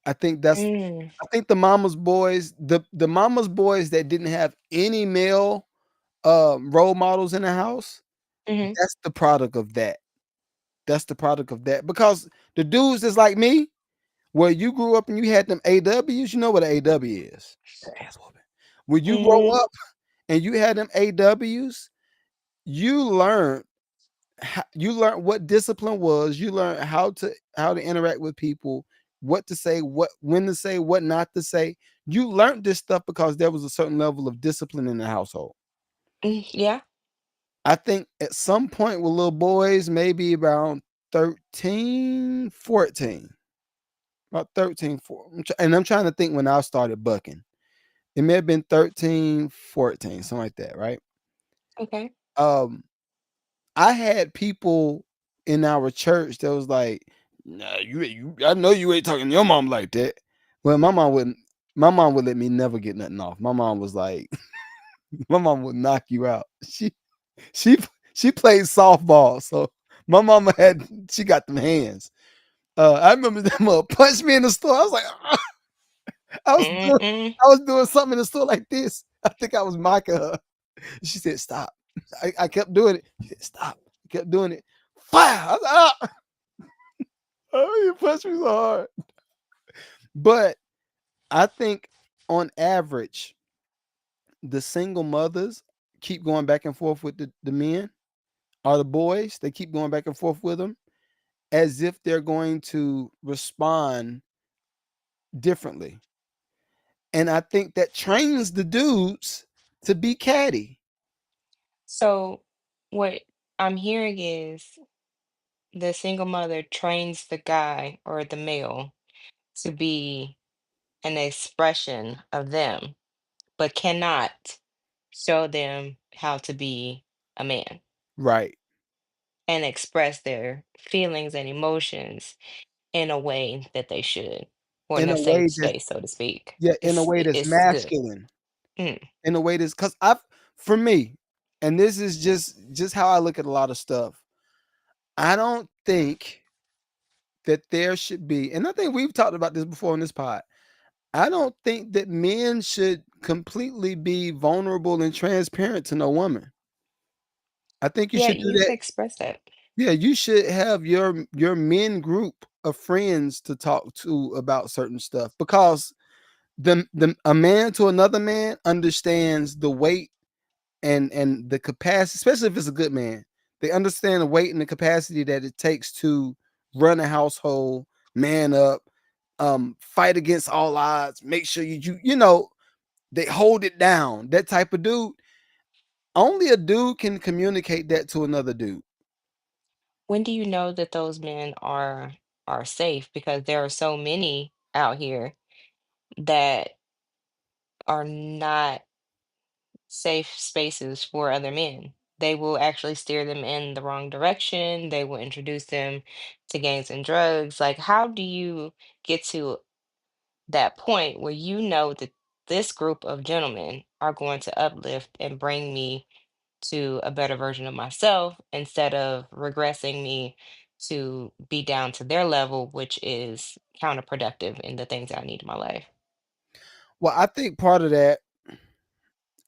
I think that's Mm, I think the mama's boys, the mama's boys that didn't have any male role models in the house, mm-hmm. that's the product of that. That's the product of that. Because the dudes that's like me, where you grew up and you had them AWs, you know what an AW is. Ass whooping. When you grow Mm-hmm. up and you had them AWs, you learn you learn what discipline was. You learn how to interact with people, what to say, what when to say, what not to say. You learned this stuff because there was a certain level of discipline in the household. Yeah. I think at some point with little boys, maybe around 13, 14, about 13, 14, and I'm trying to think when I started bucking. It may have been 13, 14, something like that, right? Okay. Um, I had people in our church that was like, Nah, you I know you ain't talking to your mom like that. Well, my mom wouldn't. My mom would let me never get nothing off. My mom was like, my mom would knock you out. She she played softball, so my mama she got them hands. I remember that mother punched me in the store. I was like, "Ah." I was doing Mm-mm. I was doing something in the store like this. I think I was mocking her. She said, "Stop." I kept doing it. She said, "Stop." I kept doing it. Fire! I was like, ah! Oh, you punched me so hard. But I think on average, the single mothers keep going back and forth with the men or the boys. They keep going back and forth with them as if they're going to respond differently. And I think that trains the dudes to be catty. So what I'm hearing is the single mother trains the guy or the male to be an expression of them, but cannot show them how to be a man Right. and express their feelings and emotions in a way that they should, or in In a a safe way that's space, so to speak. yeah, in a way that's It's good. masculine. Mm. In a way that's because I've for me, and this is just how I look at a lot of stuff. I don't think that there should be, and I think we've talked about this before on this pod. I don't think that men should completely be vulnerable and transparent to no woman. I think you Yeah, should do you that. can express that. Yeah, you should have your men group of friends to talk to about certain stuff because the a man to another man understands the weight and the capacity, especially if it's a good man. They understand the weight and the capacity that it takes to run a household, man up, fight against all odds, make sure they hold it down. That type of dude. Only a dude can communicate that to another dude. When do you know that those men are safe? Because there are so many out here that are not safe spaces for other men. They will actually steer them in the wrong direction. They will introduce them to gangs and drugs. Like, how do you get to that point where you know that this group of gentlemen are going to uplift and bring me to a better version of myself instead of regressing me to be down to their level, which is counterproductive in the things I need in my life? Well, I think part of that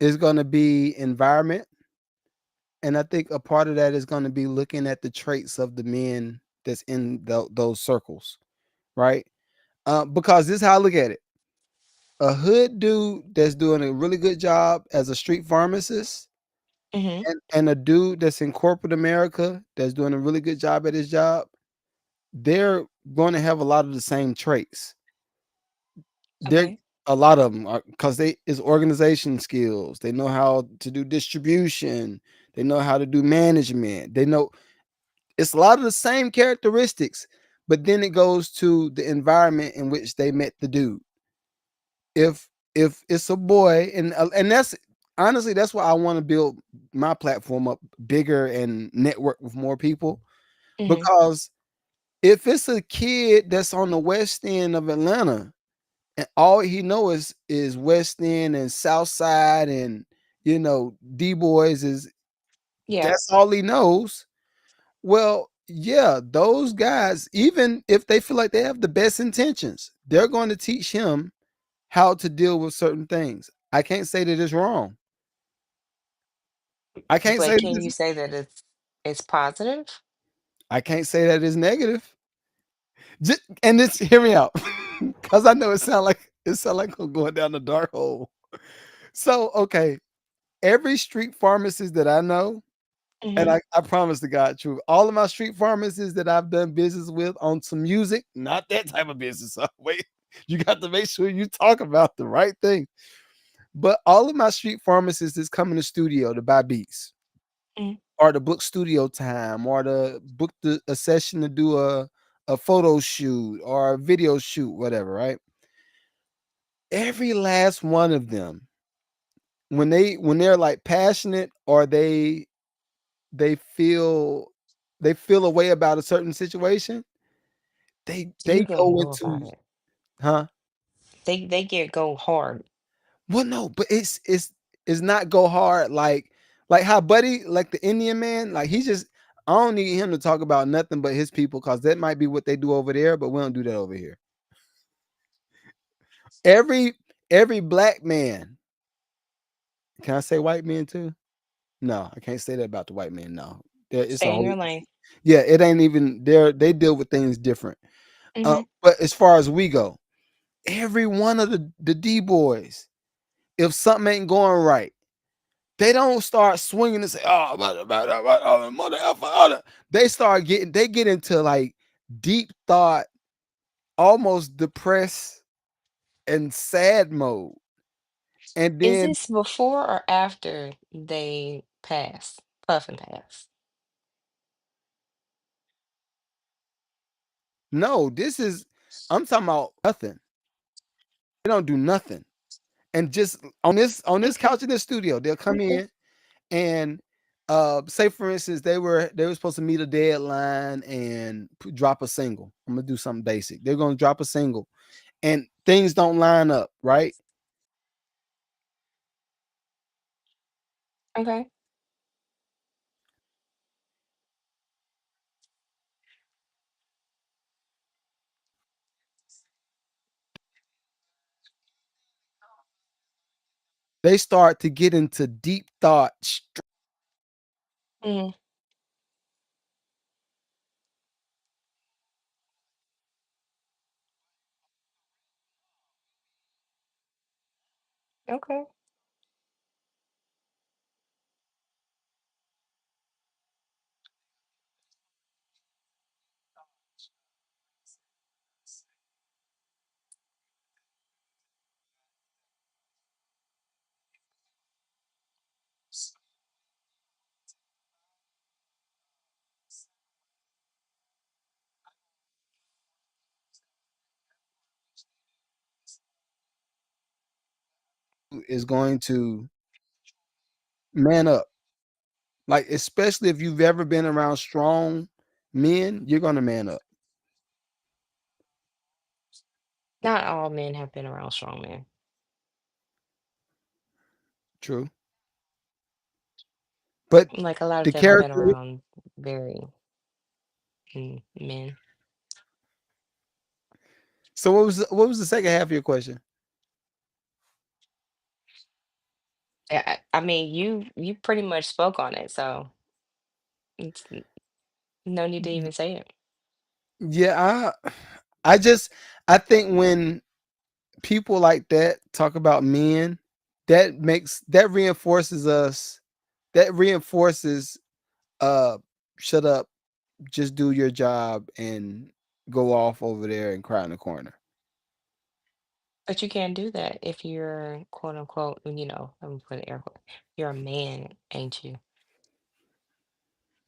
is going to be environment, and I think a part of that is going to be looking at the traits of the men that's in those circles, right? Because this is how I look at it: a hood dude that's doing a really good job as a street pharmacist, Hmm. and a dude that's in corporate America that's doing a really good job at his job, they're going to have a lot of the same traits. They're Okay. a lot of them are because they is organization skills. They know how to do distribution. They know how to do management. They know it's a lot of the same characteristics, but then it goes to the environment in which they met the dude. If it's a boy, and that's honestly that's why I want to build my platform up bigger and network with more people Hmm. because if it's a kid that's on the west end of Atlanta and all he know is West End and South Side and D boys is Yeah. that's all he knows. Well, yeah, those guys, even if they feel like they have the best intentions, they're going to teach him how to deal with certain things. I can't say that it's wrong. I can't say But that can you say that it's positive? I can't say that it's negative. And this hear me out. Cause I know it sound like I'm going down the dark hole. So okay, every street pharmacist that I know, and Hmm. I promise to God truth, all of my street pharmacists that I've done business with on some music, not that type of business. So wait, you got to make sure you talk about the right thing. But all of my street pharmacists is come in the studio to buy beats Hmm. or to book studio time or to book a session to do a photo shoot or a video shoot, whatever, right? Every last one of them, when they're like passionate or they feel they feel a way about a certain situation, they You don't go know about into it. huh? They get go hard. Well, no, but it's not go hard like how Buddy, like the Indian man, like he just I don't need him to talk about nothing but his people because that might be what they do over there, but we don't do that over here. Every every black man, can I say white men too? No, I can't say that about the white men. No, it's a Stay in whole your lane. yeah. It ain't even there. They deal with things different. Hmm. But as far as we go, every one of the D boys, if something ain't going right, they don't start swinging and say, "Oh, mother effer, other." They get into like deep thought, almost depressed and sad mode, and Is then this before or after they pass? Puff and pass. no, this is I'm talking about nothing. They don't do nothing, and just on this Okay. couch in the studio, they'll come in and say for instance they were supposed to meet a deadline and drop a single. I'm gonna do something basic. They're gonna drop a single, and things don't line up right. Okay. They start to get into deep thought. Mm, okay. Is going to man up, like especially if you've ever been around strong men, you're gonna man up. Not all men have been around strong men. True, but Like a lot of the them have been character. around very men. So what was the second half of your question? Yeah, I mean, you pretty much spoke on it, so it's no need to even say it. Yeah, I just I think when people like that talk about men, that reinforces us. That reinforces uh shut up, just do your job and go off over there and cry in the corner. But you can't do that if you're quote unquote, I'm putting air quote, you're a man, ain't you?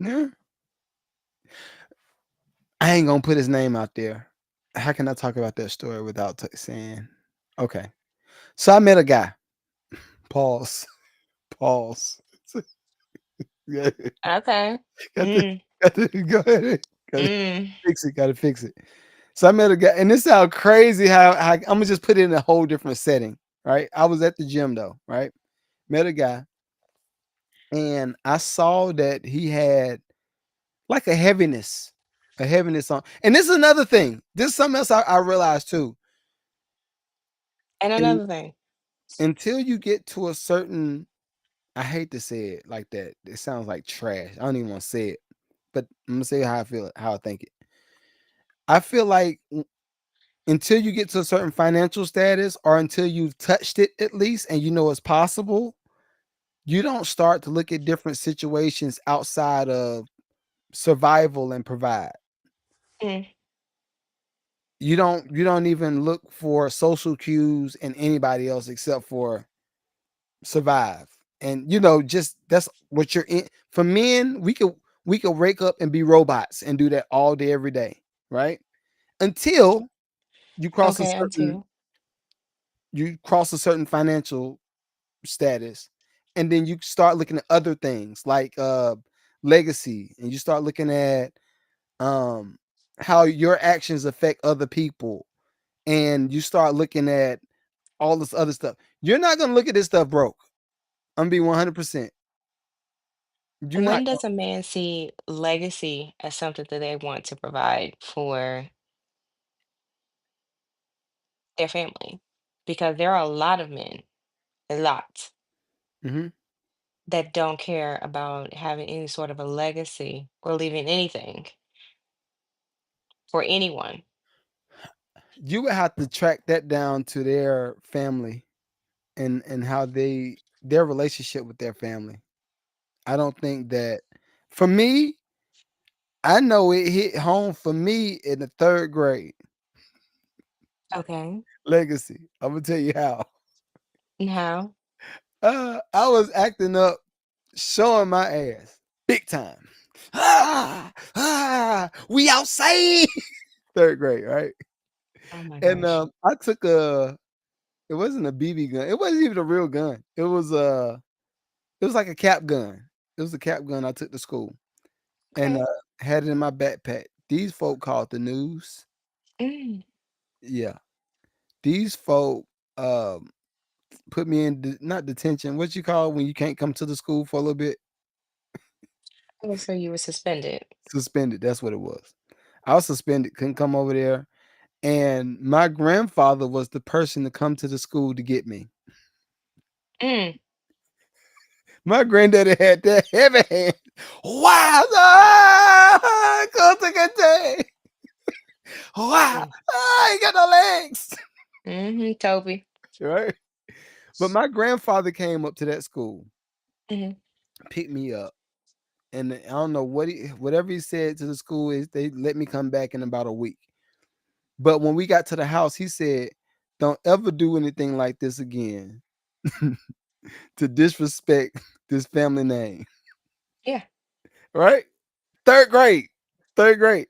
Yeah. I ain't gonna put his name out there. How can I talk about that story without saying? Okay, so I met a guy. Pause. Pause. Yeah, Okay. got to, Mm, got to go ahead. Got to mm. fix it. Got to fix it. So I met a guy, and this sounds crazy. How I'm gonna just put it in a whole different setting, right? I was at the gym though, right? Met a guy, and I saw that he had like a heaviness on. And this is another thing. This is something else I realized too. And And another thing, until you get to a certain, I hate to say it like that. It sounds like trash. I don't even want to say it, but I'm gonna say how I feel, how I think it. I feel like until you get to a certain financial status, or until you've touched it at least, and you know it's possible, you don't start to look at different situations outside of survival and provide. mm, You don't even look for social cues in anybody else except for survive. And just that's what you're in. For men, we could wake up and be robots and do that all day every day, right? Until you cross a okay, certain until. you cross a certain financial status, and then you start looking at other things like legacy, and you start looking at um how your actions affect other people, and you start looking at all this other stuff. You're not gonna look at this stuff broke. I'm be 100%. You're not. When does a man see legacy as something that they want to provide for their family? Because there are a lot of men, a lot, Mhm. that don't care about having any sort of a legacy or leaving anything for anyone. You would have to track that down to their family and how their relationship with their family. I don't think that for me, I know it hit home for me in the 3rd grade. Okay. Legacy. I'm gonna tell you how. And how? I was acting up, showing my ass big time. We outside. 3rd grade, right? Oh my And gosh. I took a. It wasn't a BB gun. It wasn't even a real gun. It was a. It was like a cap gun. It was a cap gun I took to school and Okay. had it in my backpack. These folk called the news. Mm. Yeah, these folk um, put me in not detention. What you call when you can't come to the school for a little bit? Oh, so you were suspended. Suspended. That's what it was. I was suspended. Couldn't come over there. And my grandfather was the person to come to the school to get me. Mm. My granddaddy had that heavy hand. Wow, ah, go to good day. Wow, Mm. I ain't got no legs. Mm-hmm, Toby. Right? But my grandfather came up to that school, Mm-hmm. picked me up, and I don't know whatever he said to the school is they let me come back in about a week. But when we got to the house, he said, "Don't ever do anything like this again to disrespect this family name." Yeah. Right? 3rd grade. 3rd grade.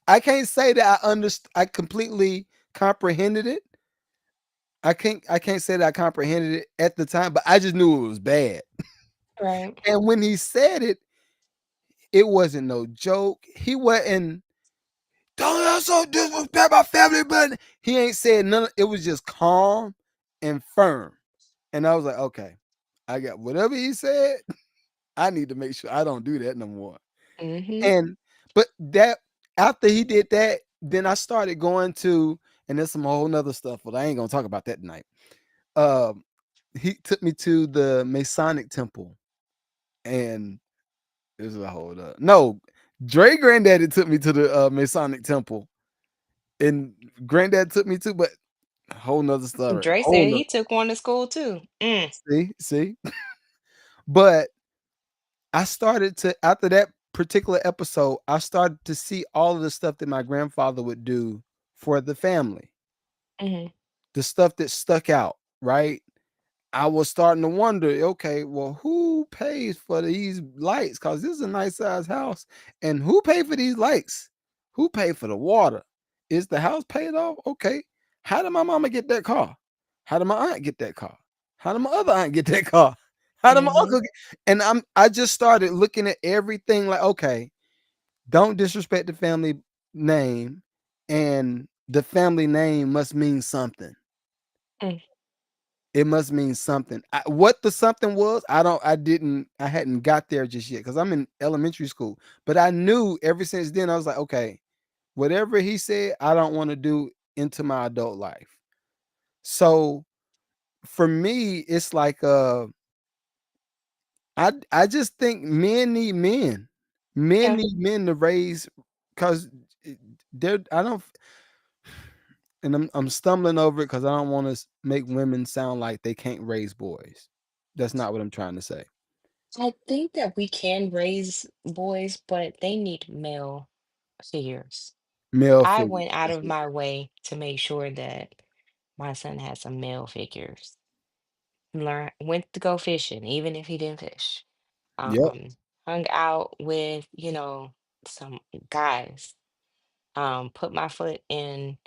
I can't say that I completely comprehended it. I can't say that I comprehended it at the time, but I just knew it was bad. Right. And when he said it, it wasn't no joke. He wasn't, don't also disrespect my family, but he ain't said none. It was just calm and firm. And I was like, okay, I got whatever he said. I need to make sure I don't do that no more. Mm-hmm. And but that after he did that, then I started going to, and there's some whole nother stuff, but I ain't gonna talk about that tonight. Um, he took me to the Masonic temple, and this is a whole no. Dre granddaddy took me to the Masonic temple, and granddad took me to, but a whole nother story. Dre Whole said nother, he took one to school too. Mm. see, but I started to after that particular episode, I started to see all of the stuff that my grandfather would do for the family. Mm-hmm. The stuff that stuck out, right? I was starting to wonder, okay, well, who pays for these lights? Because this is a nice size house. And who paid for these lights? Who paid for the water? Is the house paid off? Okay. How did my mama get that car? How did my aunt get that car? How did my other aunt get that car? How did my Mm-hmm. uncle get? And I just started looking at everything like, okay, don't disrespect the family name, and the family name must mean something. Mm. It must mean something. What the something was, I hadn't got there just yet because I'm in elementary school. But I knew ever since then, I was like, okay, whatever he said, I don't want to do into my adult life. So for me, it's like I just think men need men. Men Yeah. need men to raise because they're I don't and I'm stumbling over it because I don't want to make women sound like they can't raise boys. That's not what I'm trying to say. I think that we can raise boys, but they need male figures. Male I figure. went out That's of it. my way to make sure that my son had some male figures. Went to go fishing, even if he didn't fish. Yep. Hung out with, some guys. Put my foot in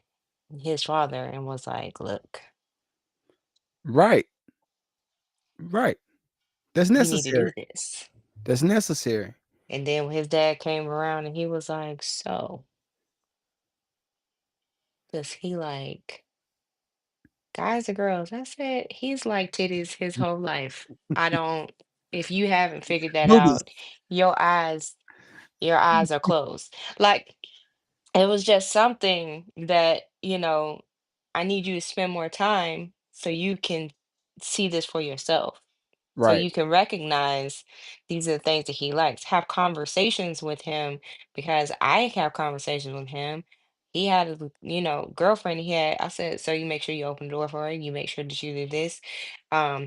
his father and was like, look, Right. Right. That's you need to do necessary. this. That's necessary. And then when his dad came around and he was like, so, Does he like guys or girls? I said, he's like titties his whole life. I don't, if you haven't figured that Boobies. out, your eyes, your eyes are closed. Like, it was just something that, I need you to spend more time so you can see this for yourself. So Right. you can recognize these are the things that he likes. Have conversations with him because I have conversations with him. He had a, girlfriend I said, so you make sure you open the door for her, you make sure that you do this.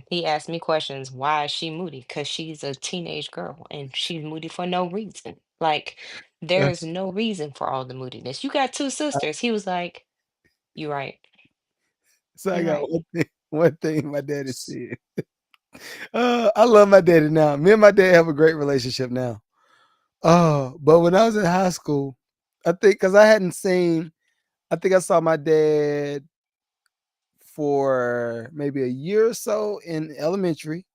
He asked me questions, why is she moody? Because she's a teenage girl and she's moody for no reason. Like, there's no reason for all the moodiness. You got two sisters. He was like, "You right. So I You got right." one thing my daddy said. I love my daddy now. Me and my dad have a great relationship now. But when I was in high school, I think because I think I saw my dad for maybe a year or so in elementary.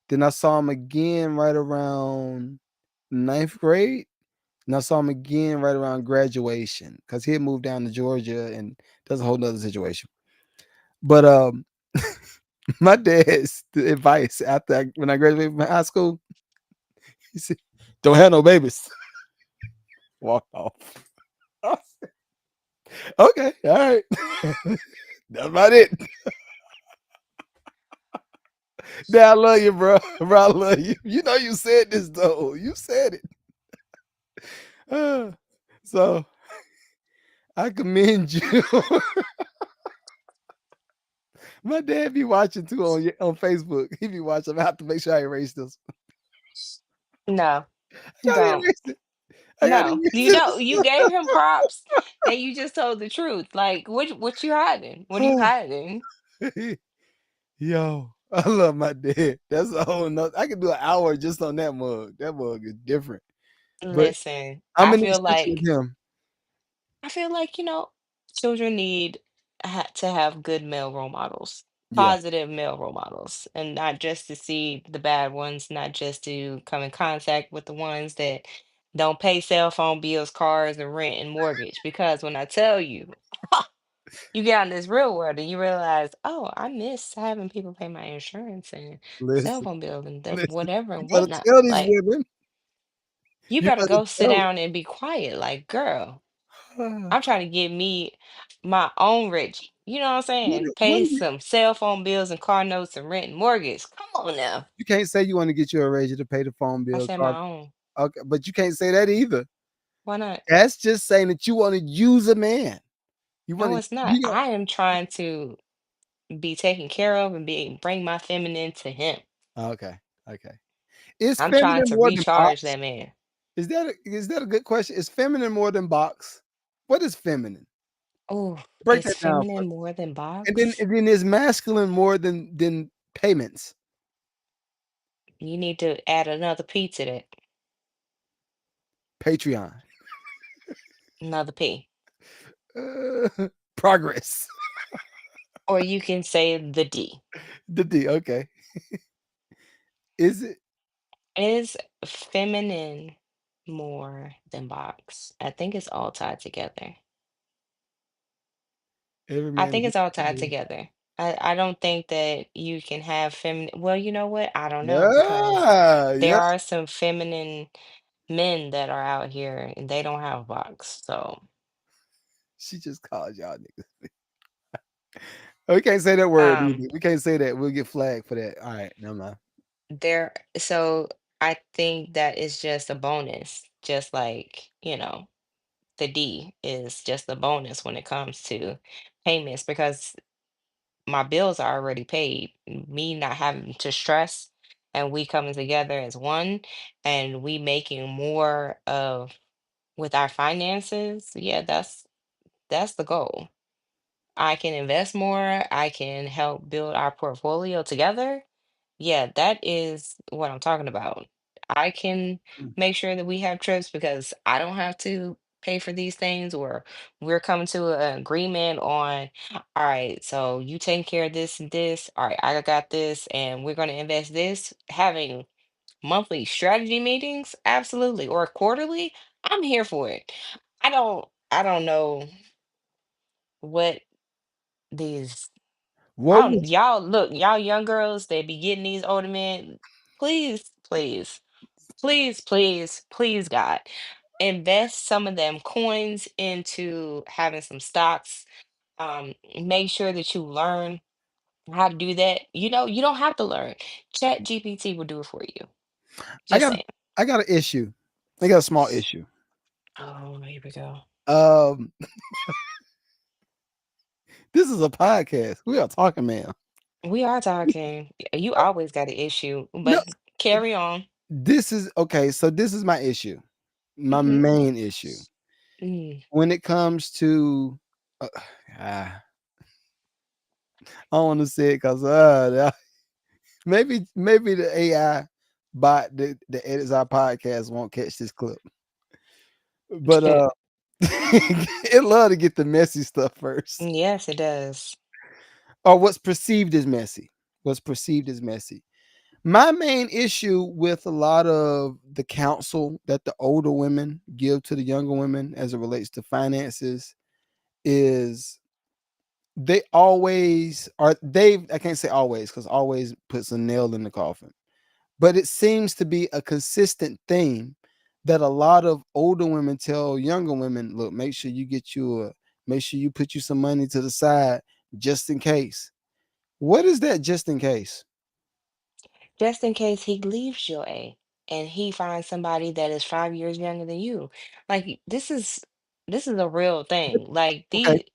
Then I saw him again right around ninth grade. And I saw him again right around graduation because he had moved down to Georgia and that's a whole nother situation. But my dad's advice when I graduated from high school, he said, "Don't have no babies." Walk off. Okay, all right. That's about it. Dad, I love you, bro. Bro, I love you. You know you said this though. You said it. So I commend you. My dad be watching too on Facebook. He be watching. I have to make sure I erase this. No, I gotta don't. erase it. I gotta No, erase you know, you gave him props and you just told the truth. Like, what you hiding? What are you hiding? it. Yo, I love my dad. That's a whole nother. I could do an hour just on that mug. That mug is different. But Listen, I'm an extension of him. I feel like, children need to have good male role models, Yeah. positive male role models, and not just to see the bad ones, not just to come in contact with the ones that don't pay cell phone bills, cars, and rent and mortgage. Because when I tell you, you get out in this real world and you realize, oh, I miss having people pay my insurance and cell Listen, phone bills and listen. whatever You and better whatnot. tell these Like, women. you You better better go sit tell down and be quiet. Like, girl, them. I'm trying to get me my own rich. You know what I'm saying? What Pay do you some cell phone bills and car notes and rent and mortgage. Come on now. you can't say you wanna get you a raise to pay the phone I bill, said car my own. okay, but you can't say that either. Why not? That's just saying that you wanna use a man. You No, wanna it's not. you got I am trying to be taken care of and bring my feminine to him. okay, okay. Is I'm trying feminine to more than recharge box? that man. Is that a good question? Is feminine more than box? What is feminine? Oh, Break is that down for feminine more than and then box? and then is masculine more than payments? You need to add another P to that. Patreon. Another P. Progress. Or you can say the D. The D, okay. Is it Is feminine more than box? I think it's all tied together. every I man think is it's all tied a together. I don't think that you can have feminine. Well, you know what? I don't know because yeah, yeah. there are some feminine men that are out here and they don't have a box. So, She just called y'all niggas. Oh, we can't say that word um, either. We can't say that. We'll get flagged for that. All right, never mind. so I think that is just a bonus, just like, the D is just a bonus when it comes to payments because my bills are already paid. Me not having to stress and we coming together as one and we making more of with our finances. Yeah, that's the goal. I can invest more, I can help build our portfolio together. Yeah, that is what I'm talking about. I can Mm, make sure that we have trips because I don't have to pay for these things, or we're coming to an agreement on, all right, so you taking care of this and this. All right, I got this, and we're going to invest this. Having monthly strategy meetings, absolutely, or quarterly, I'm here for it. I don't know what these I What don't was y'all look, y'all young girls, they be getting these older men. Please, please, please, please, please, God, invest some of them coins into having some stocks. Make sure that you learn how to do that. You know, you don't have to learn. Chat GPT will do it for you. I Just got saying. I got an issue. I got a small issue. Oh, here we go. Um, this is a podcast. We are talking, man. We are talking. You always got an issue, No, but carry on. this is okay. So this is my issue, my Hmm. main issue Mm. when it comes to. Uh, ah, I don't want to say it because maybe the AI bot that edits our podcast won't catch this clip, but it love to get the messy stuff first, Yes, it does. or what's perceived as messy. What's perceived as messy. My main issue with a lot of the counsel that the older women give to the younger women as it relates to finances is they always are they I can't say always because always puts a nail in the coffin, but it seems to be a consistent theme that a lot of older women tell younger women, look, make sure you put you some money to the side just in case. What is that just in case? Just in case he leaves your A and he finds somebody that is 5 years younger than you. Like this is a real thing. Like Okay.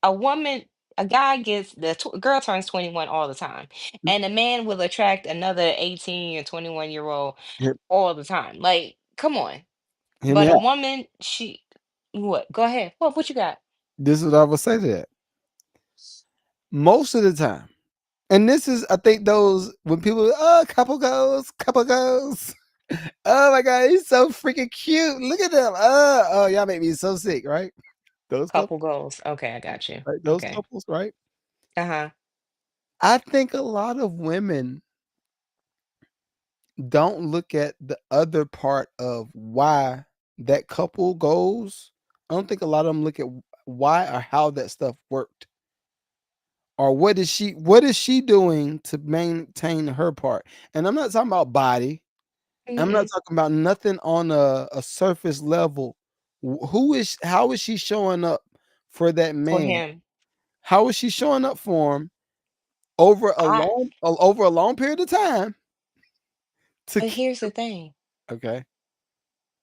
a woman, a guy gets girl turns 21 all the time, and a man will attract another 18 or 21-year-old Hear, all the time. Like, come on. hear me But a out. woman, what? Go ahead. What you got? This is what I would say to that. Most of the time, and this is, I think, those when people, oh, couple goes. Oh my god, he's so freaking cute. Look at them. Oh, y'all make me so sick, right? Those couples, Couple goals. Okay, I got you. right? Those Okay. couples, right? Uh-huh. I think a lot of women don't look at the other part of why that couple goes. I don't think a lot of them look at why or how that stuff worked. Or what is she doing to maintain her part? And I'm not talking about body. I'm not Mm-mm. talking about nothing on a surface level. How is she showing up for that For man? him. How is she showing up for him I over a long period of time to But keep here's the thing. okay.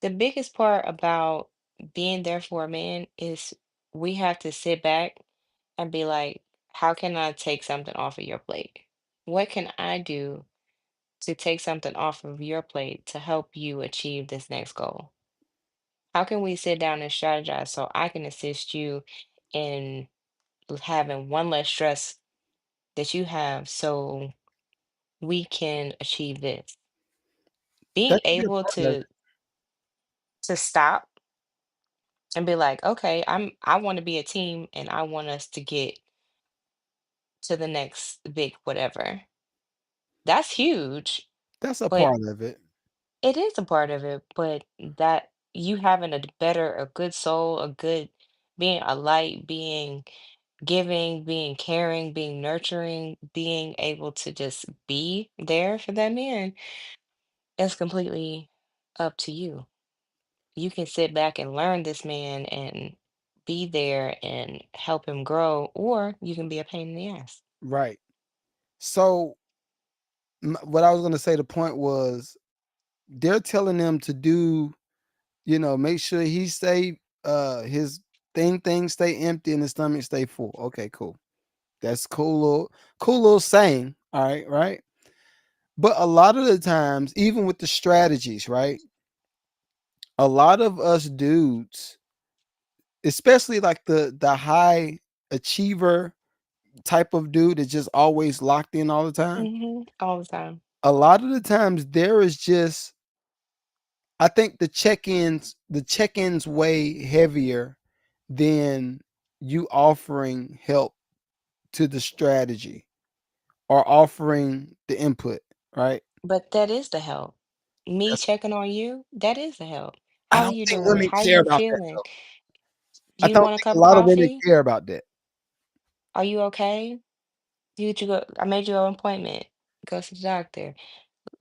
The biggest part about being there for a man is we have to sit back and be like, how can I take something off of your plate? What can I do to take something off of your plate to help you achieve this next goal? How can we sit down and strategize so I can assist you in having one less stress that you have so we can achieve this? Being That could be a able part of it. to stop and be like, okay, I want to be a team and I want us to get to the next big whatever. That's huge, That's a but part of it. it is a part of it, but that you having a good soul, a good being a light, being giving, being caring, being nurturing, being able to just be there for that man is completely up to you. You can sit back and learn this man and be there and help him grow, or you can be a pain in the ass. Right. So what I was gonna say, the point was they're telling them to do, make sure he stay his thing stay empty and his stomach stay full. Okay, cool. That's cool little saying. All right, right. But a lot of the times, even with the strategies, right? A lot of us dudes, especially like the high achiever type of dude that's just always locked in all the time. All the time. A lot of the times there is just I think the check-ins way heavier than you offering help to the strategy or offering the input, right? But that is the help. Me That's checking on you, that is the help. I How don't you think doing? women How care you about that feeling? though. I You don't want a think a cup of lot of women coffee? care about that. Are you okay? You go. I made you an appointment. Go to the doctor.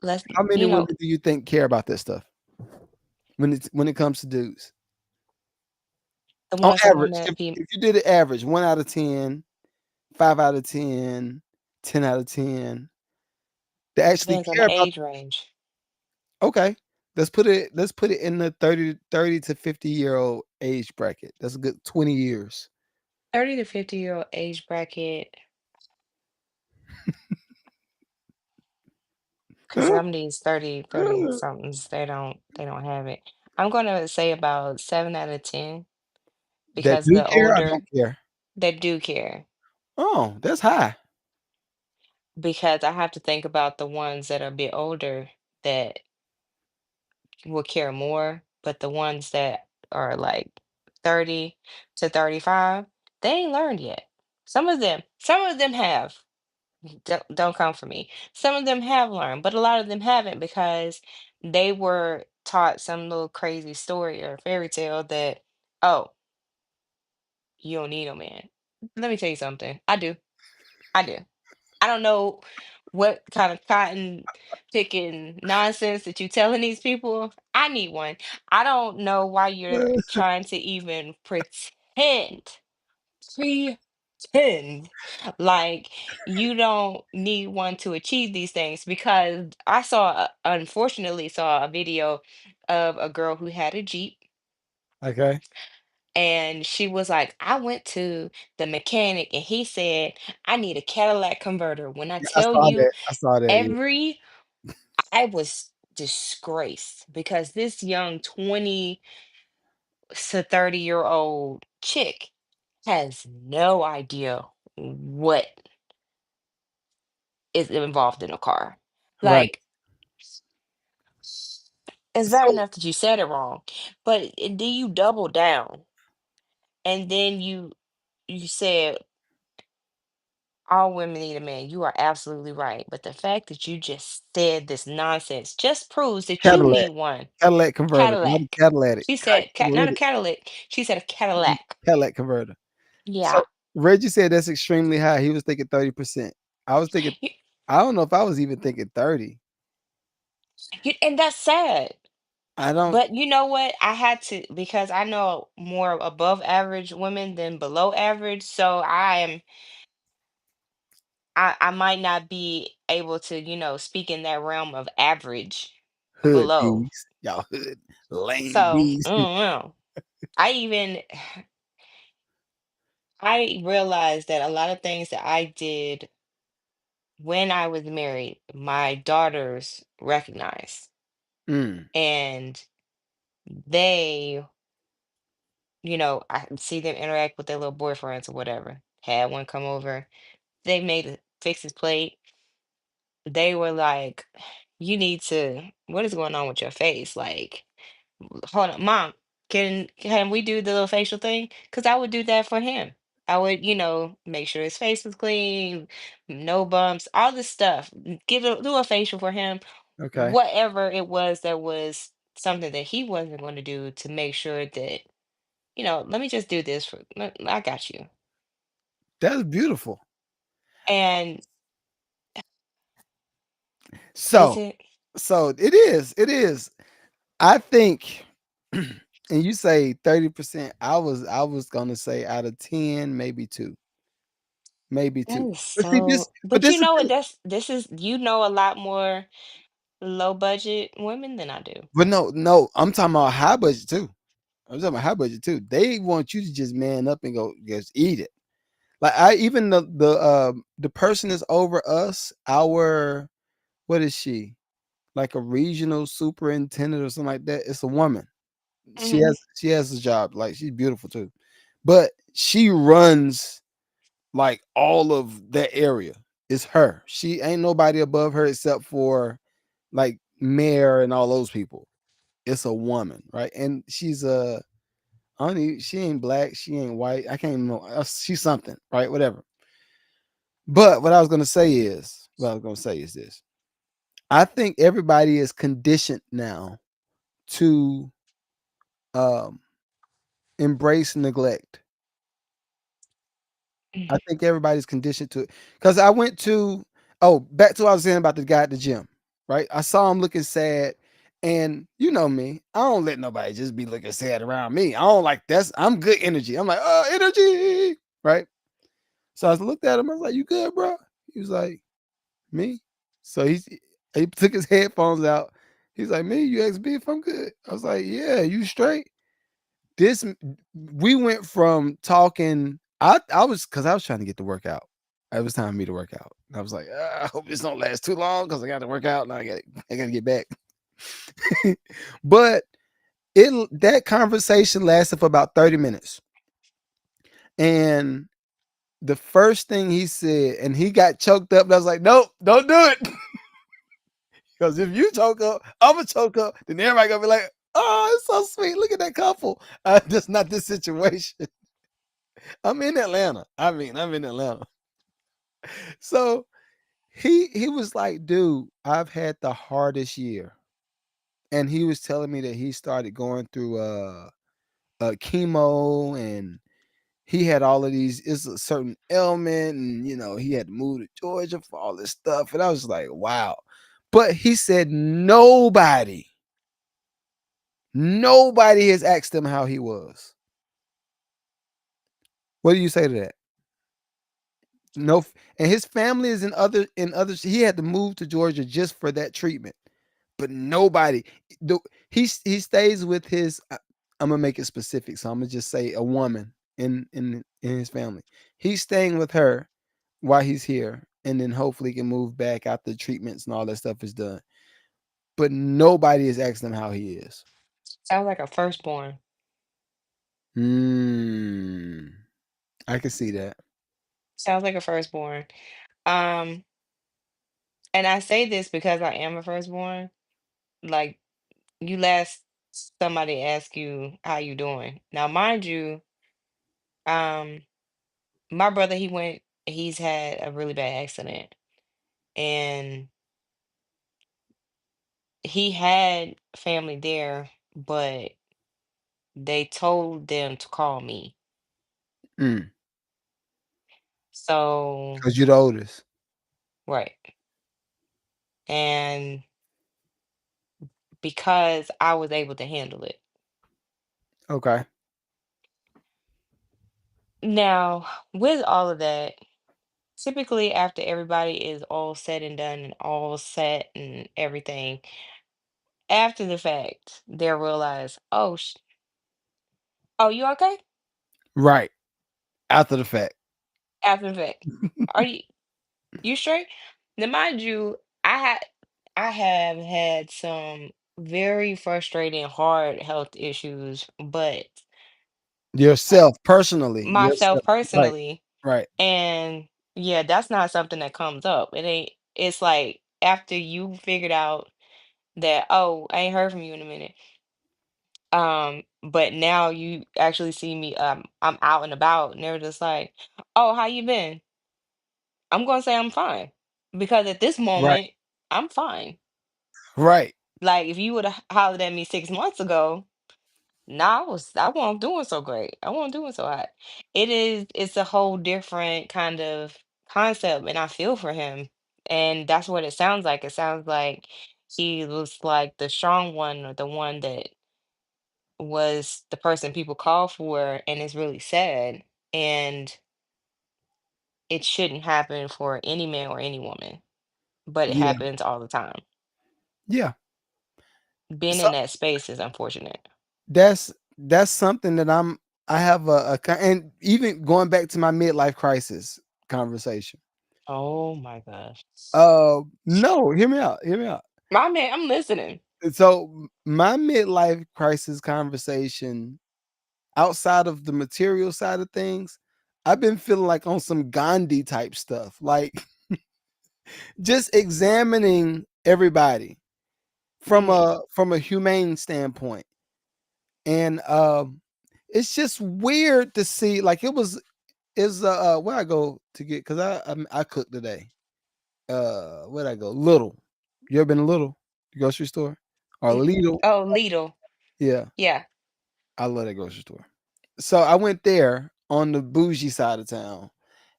Let's, How many you know, women do you think care about that stuff when it comes to dudes? the On ones that want average, to be if you did it average, 1 out of 10, 5 out of 10, 10 out of 10, they actually depends on care the about. age range. Okay, let's put it in the 30 to 50-year-old age bracket. That's a good 20 years. 30 to 50-year-old age bracket, because some of these 30 somethings, they don't have it. I'm gonna say about 7 out of 10 That because do the care or older don't care? they do care. Oh, that's high. Because I have to think about the ones that are a bit older that will care more, but the ones that are like 30 to 35, they ain't learned yet. Some of them have. Don't come for me. Some of them have learned, but a lot of them haven't because they were taught some little crazy story or fairy tale that, oh, you don't need no man. Let me tell you something. I do. I do. I don't know what kind of cotton picking nonsense that you telling these people. I need one. I don't know why you're trying to even pretend like you don't need one to achieve these things, because unfortunately saw a video of a girl who had a Jeep, Okay. and she was like, I went to the mechanic and he said I need a Cadillac converter. When I Yeah, I tell saw you, that. I saw that. Yeah. every I was disgraced because this young 20 to 30-year-old chick has no idea what is involved in a car. Right. Like, it's bad So enough that you said it wrong, but then you double down and then you said all women need a man. You are absolutely right. But the fact that you just said this nonsense just proves that you Cadillac, need one. Cadillac converter, not a Cadillac. catalytic, She said, not a catalytic, Cadillac. She said a Cadillac. Cadillac converter. So Yeah. Reggie said that's extremely high. He was thinking 30%. I was thinking, You, I don't know if I was even thinking 30. and that's sad. I don't. But you know what? I had to, because I know more above average women than below average. So I might not be able to, speak in that realm of average Hood below. bees. Y'all hood lame So bees. I don't know. I even I realized that a lot of things that I did when I was married, my daughters recognize. Mm, And they, I see them interact with their little boyfriends or whatever. Had one come over, they made fix his plate. They were like, you need to, what is going on with your face? Like, hold on, mom, can we do the little facial thing? Because I would do that for him. I would, make sure his face was clean, no bumps, all this stuff. Do a facial for him, okay. whatever it was that was something that he wasn't going to do, to make sure that, let me just do this I got you. That's beautiful. And is So, it? so it is. It is. I think, and you say 30%. I was gonna say out of 10, maybe two. Maybe That two. is But see this, so, but but this you is know what? the thing. This is, a lot more low budget women than I do. But no, no, I'm talking about high budget too. I'm talking about high budget too. They want you to just man up and go just eat it. Like I even the person is over us, our what is she? Like a regional superintendent or something like that. It's a woman. She Hmm. has a job. Like she's beautiful too. But she runs like all of that area. It's her. She ain't nobody above her except for like mayor and all those people. It's a woman, right? And she's a honey, she ain't black, she ain't white. I can't even know. She's something, right? Whatever. But what I was gonna say is this. I think everybody is conditioned now to um embrace neglect. I think everybody's conditioned to it. Because I went to back to what I was saying about the guy at the gym, right? I saw him looking sad, and you know me, I don't let nobody just be looking sad around me. I don't like that's I'm good energy. I'm like, oh, energy, right? So I looked at him. I was like, "You good, bro?" He was like, "Me." So he took his headphones out. He's like, "Me, you asked me if I'm good." I was like, "Yeah, you straight." This we went from talking. I was because I was trying to get to work out. It was time for me to work out. I was like, I hope this don't last too long because I got to work out and I got to get back. But that conversation lasted for about 30 minutes, and the first thing he said, and he got choked up. And I was like, nope, don't do it. Because if you choke up, I'm going to choke up. Then everybody going to be like, oh, it's so sweet. Look at that couple. Just not this situation. I'm in Atlanta. I'm in Atlanta. So he was like, dude, I've had the hardest year. And he was telling me that he started going through chemo, and he had all of these, it's a certain ailment, and he had to move to Georgia for all this stuff. And I was like, wow. But he said nobody has asked him how he was. What do you say to that? No, and his family is in other. He had to move to Georgia just for that treatment, but nobody. He stays with his. I'm gonna make it specific, so I'm gonna just say a woman in his family. He's staying with her while he's here, and then hopefully he can move back after the treatments and all that stuff is done. But nobody is asking him how he is. Sounds like a firstborn. Hmm. I can see that. Sounds like a firstborn. Um, and I say this because I am a firstborn. Like, you last somebody ask you how you doing. Now, mind you, um, my brother, he's had a really bad accident, and he had family there, but they told them to call me. Mm. So, Because you're the oldest. right. And because I was able to handle it. Okay. Now, with all of that, typically after everybody is all said and done and all set and everything, after the fact, they'll realize, oh, oh, you okay? Right. After the fact. After the fact, are you straight? Now, mind you, I have had some very frustrating, hard health issues, but Yourself, personally. myself Yourself. Right. personally, Right. and yeah, that's not something that comes up. It ain't. It's like after you figured out that, oh, I ain't heard from you in a minute. But now you actually see me. I'm out and about, and they're just like, "Oh, how you been?" I'm gonna say I'm fine because at this Right. moment, I'm fine. Right. Like if you would have hollered at me 6 months ago, nah, I wasn't doing so great. I wasn't doing so hot. It's a whole different kind of concept, and I feel for him. And that's what it sounds like. It sounds like he was like the strong one or the one that was the person people call for, and it's really sad. And it shouldn't happen for any man or any woman, but it Yeah. happens all the time. Yeah. Being So in that space is unfortunate. that's something that I have and even going back to my midlife crisis conversation. Oh my gosh. No, hear me out. Hear me out. My man, I'm listening. So my midlife crisis conversation, outside of the material side of things, I've been feeling like on some Gandhi type stuff, like just examining everybody Mm, from a humane standpoint. And it's just weird to see, like it was is where I go to get, because I cook today. Where'd I go? Little. You ever been to Little, the grocery store? Or mm-mm. Lidl? Oh, Lidl. Yeah, Yeah. I love that grocery store. So I went there on the bougie side of town,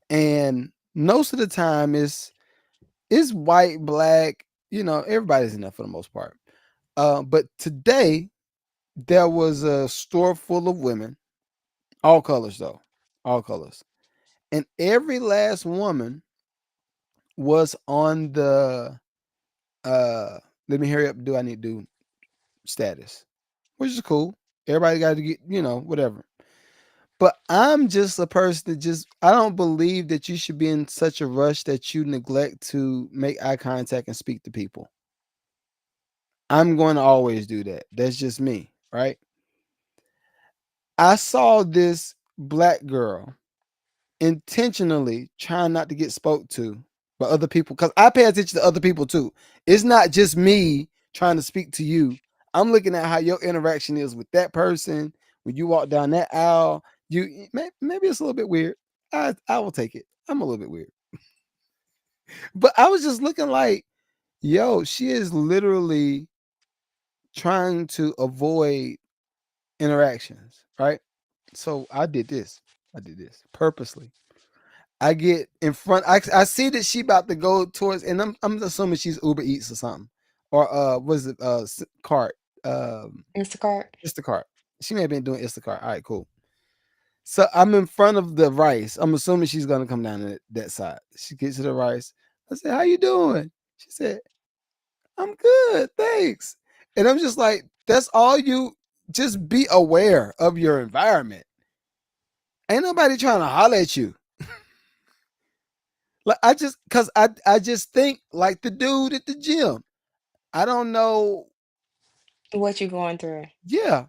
And most of the time it's white, black, everybody's in there for the most part. But today there was a store full of women, all colors though, all colors. And every last woman was on the uh let me hurry up, do I need to do status, which is cool. Everybody got to get, whatever. But I'm just a person that just I don't believe that you should be in such a rush that you neglect to make eye contact and speak to people. I'm going to always do that. That's just me, right? I saw this black girl intentionally trying not to get spoke to by other people because I pay attention to other people too. It's not just me trying to speak to you. I'm looking at how your interaction is with that person when you walk down that aisle. Maybe it's a little bit weird. I will take it. I'm a little bit weird, but I was just looking like, yo, she is literally trying to avoid interactions, right? So I did this. I did this purposely. I get in front. I see that she about to go towards, and I'm assuming she's Uber Eats or something, or was it cart? Instacart. Instacart. She may have been doing Instacart. All right, cool. So I'm in front of the rice. I'm assuming she's gonna come down that side. She gets to the rice. I said, "How you doing?" She said, "I'm good, thanks." And I'm just like, "That's all you. Just be aware of your environment. Ain't nobody trying to holler at you." Like I just think like the dude at the gym. I don't know. What you going through? Yeah,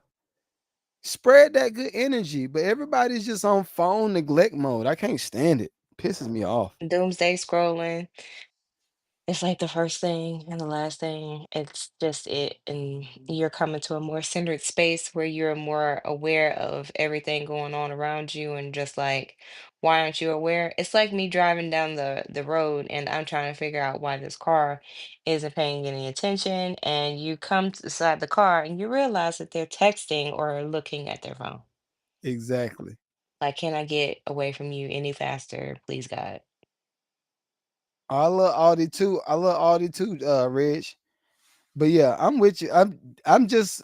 spread that good energy, but everybody's just on phone neglect mode. I can't stand it. Pisses me off. Doomsday scrolling. It's like the first thing and the last thing. It's just it. And you're coming to a more centered space where you're more aware of everything going on around you and just like, why aren't you aware? It's like me driving down the road and I'm trying to figure out why this car isn't paying any attention. And you come to the side of the car and you realize that they're texting or looking at their phone. Exactly. Like, can I get away from you any faster, please, God? I love Audi too. I love Audi too, Reg. But yeah, I'm with you. I'm just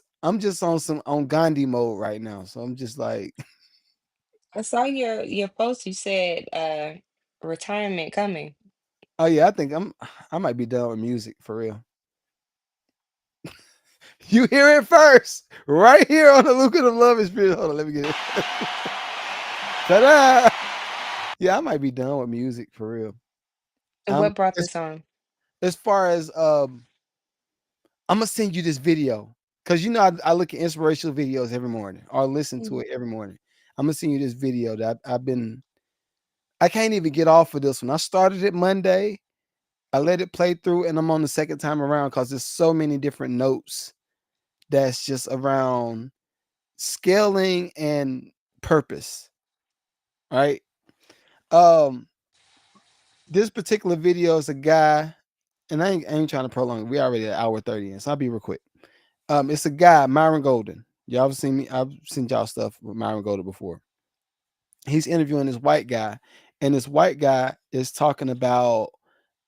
on Gandhi mode right now. So I'm just like, I saw your post. You said retirement coming. oh yeah, I think I might be done with music for real. You hear it first, right here on the Lucrative Love Experience. Hold on, let me get it. Ta-da! Yeah, I might be done with music for real. What brought As, this on? as far as I'm gonna send you this video because I look at inspirational videos every morning or listen to Mhm. it every morning. I'm gonna send you this video that I can't even get off of this one. I started it Monday. I let it play through, and I'm on the second time around because there's so many different notes that's just around scaling and purpose, right? Um, this particular video is a guy, and I ain't trying to prolong it. We already at hour 30 in, so I'll be real quick. It's a guy, Myron Golden. Y'all have seen me. I've seen y'all stuff with Myron Golden before. He's interviewing this white guy, and this white guy is talking about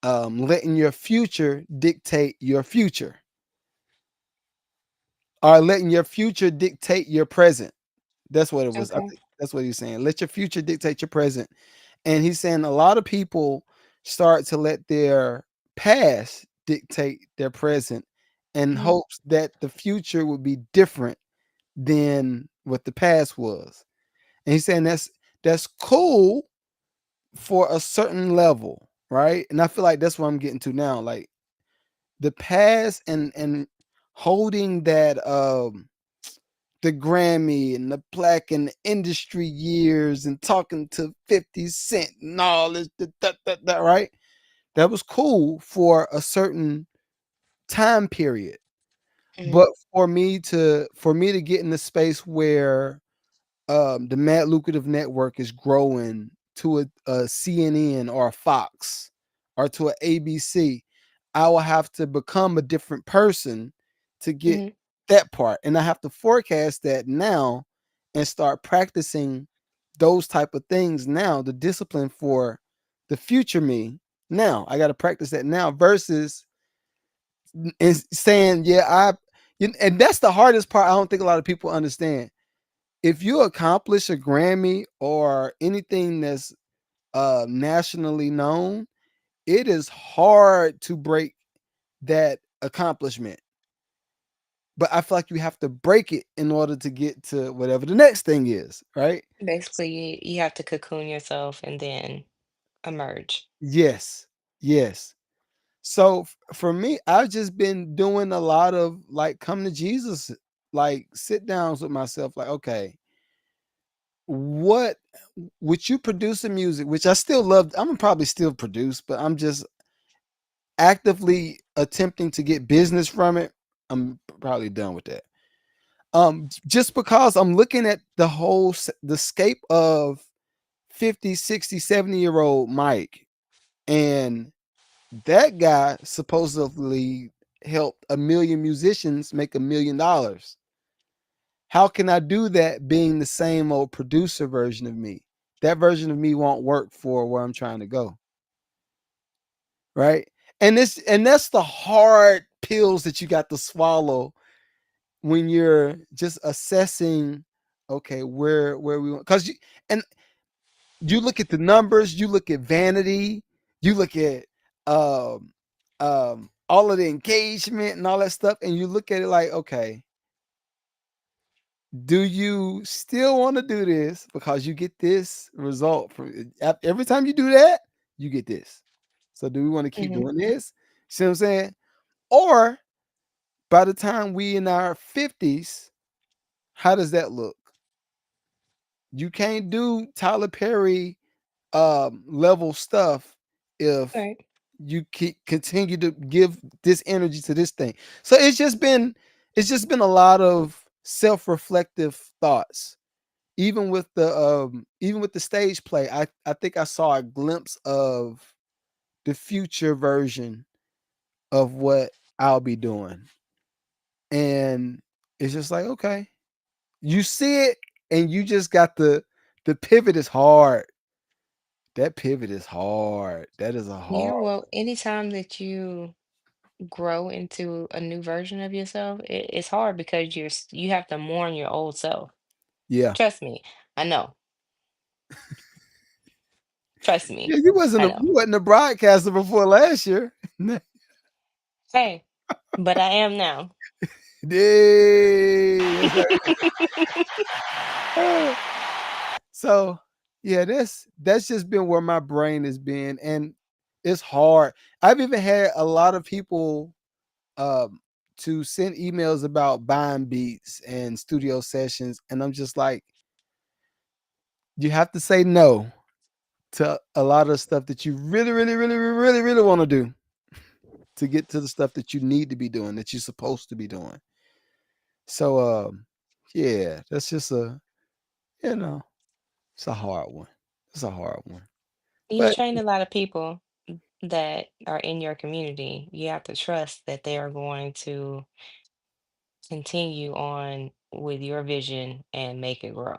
letting your future dictate your future, or letting your future dictate your present. That's what it was. I Okay. think that's what he's saying. Let your future dictate your present. And he's saying a lot of people start to let their past dictate their present in Mhm. hopes that the future would be different than what the past was. And he's saying that's cool for a certain level, right? And I feel like that's what I'm getting to now. Like the past and holding that the Grammy and the plaque and the industry years and talking to 50 Cent and all this, that, right? That was cool for a certain time period. Mhm. But for me to get in the space where the Mad Lucrative Network is growing to a CNN or a Fox or to a ABC, I will have to become a different person to get Mhm. that part. And I have to forecast that now and start practicing those type of things now, the discipline for the future me. Now I got to practice that now versus is saying, yeah, and that's the hardest part. I don't think a lot of people understand. If you accomplish a Grammy or anything that's nationally known, it is hard to break that accomplishment. But I feel like you have to break it in order to get to whatever the next thing is, right? Basically, you have to cocoon yourself and then emerge. Yes. Yes. So for me, I've just been doing a lot of like come to Jesus, like sit downs with myself, like, okay, what would you producing music, which I still love, I'm gonna probably still produce, but I'm just actively attempting to get business from it. I'm probably done with that. Just because I'm looking at the whole the scape of 50, 60, 70-year old Mike, and that guy supposedly helped a million musicians make $1 million. How can I do that being the same old producer version of me? That version of me won't work for where I'm trying to go. Right. And that's the hard pills that you got to swallow when you're just assessing, okay, where we want, because and you look at the numbers, you look at vanity, you look at um all of the engagement and all that stuff, and you look at it like, okay, do you still want to do this because you get this result from every time you do that, you get this. So do we want to keep Hmm. doing this? See what I'm saying? Or by the time we in our 50s, how does that look? You can't do Tyler Perry level stuff if Right. you keep continue to give this energy to this thing. So it's just been a lot of self-reflective thoughts. Even with the stage play, I think I saw a glimpse of the future version of what I'll be doing. And it's just like, okay, you see it and you just got the pivot is hard. That pivot is hard. That is a Yeah, hard. well, anytime that you grow into a new version of yourself, it's hard because you have to mourn your old self. Yeah. Trust me, I know. Trust me, Yeah, you wasn't I a know. you wasn't a broadcaster before last year. Hey, but I am now. Dang, yes, sir. So yeah, that's just been where my brain has been, and it's hard. I've even had a lot of people um to send emails about buying beats and studio sessions, and I'm just like, you have to say no to a lot of stuff that you really, really, really, really, really want to do to get to the stuff that you need to be doing, that you're supposed to be doing. So yeah, that's just you know, it's a hard one. It's a hard one. You But train a lot of people that are in your community. You have to trust that they are going to continue on with your vision and make it grow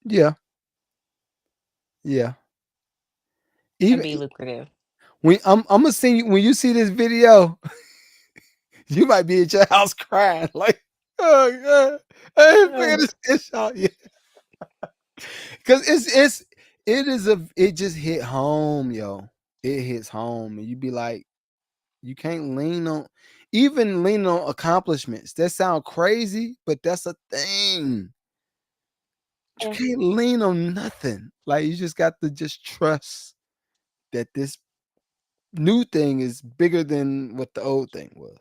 yeah, yeah. and Even be lucrative. when I'm gonna send you when you see this video, you might be at your house crying like, oh god, I ain't figured Oh, this out yet. Cause it just hit home, yo. It hits home, and you be like, you can't lean on accomplishments. That sound crazy, but that's a thing. You yeah, can't lean on nothing. Like you just got to just trust that this new thing is bigger than what the old thing was.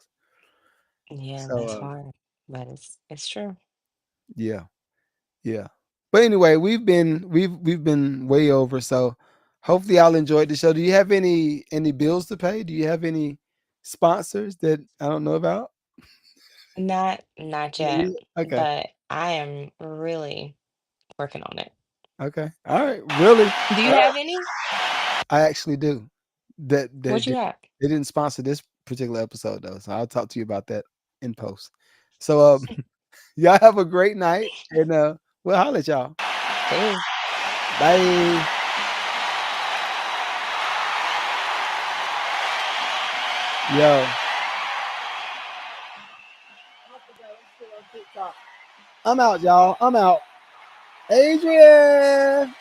yeah, So that's hard, but it's true. yeah, yeah. But anyway, we've been way over. So hopefully y'all enjoyed the show. Do you have any bills to pay? Do you have any sponsors that I don't know about? Not Not yet, yet? Okay. but I am really working on it. Okay. All right. Really? Do All you right. have any? I actually do. That What you have? they didn't sponsor this particular episode though, so I'll talk to you about that in post. So y'all have a great night, and we'll holler at y'all. Peace. Bye. Yo. I'm out, y'all. I'm out. Adrian.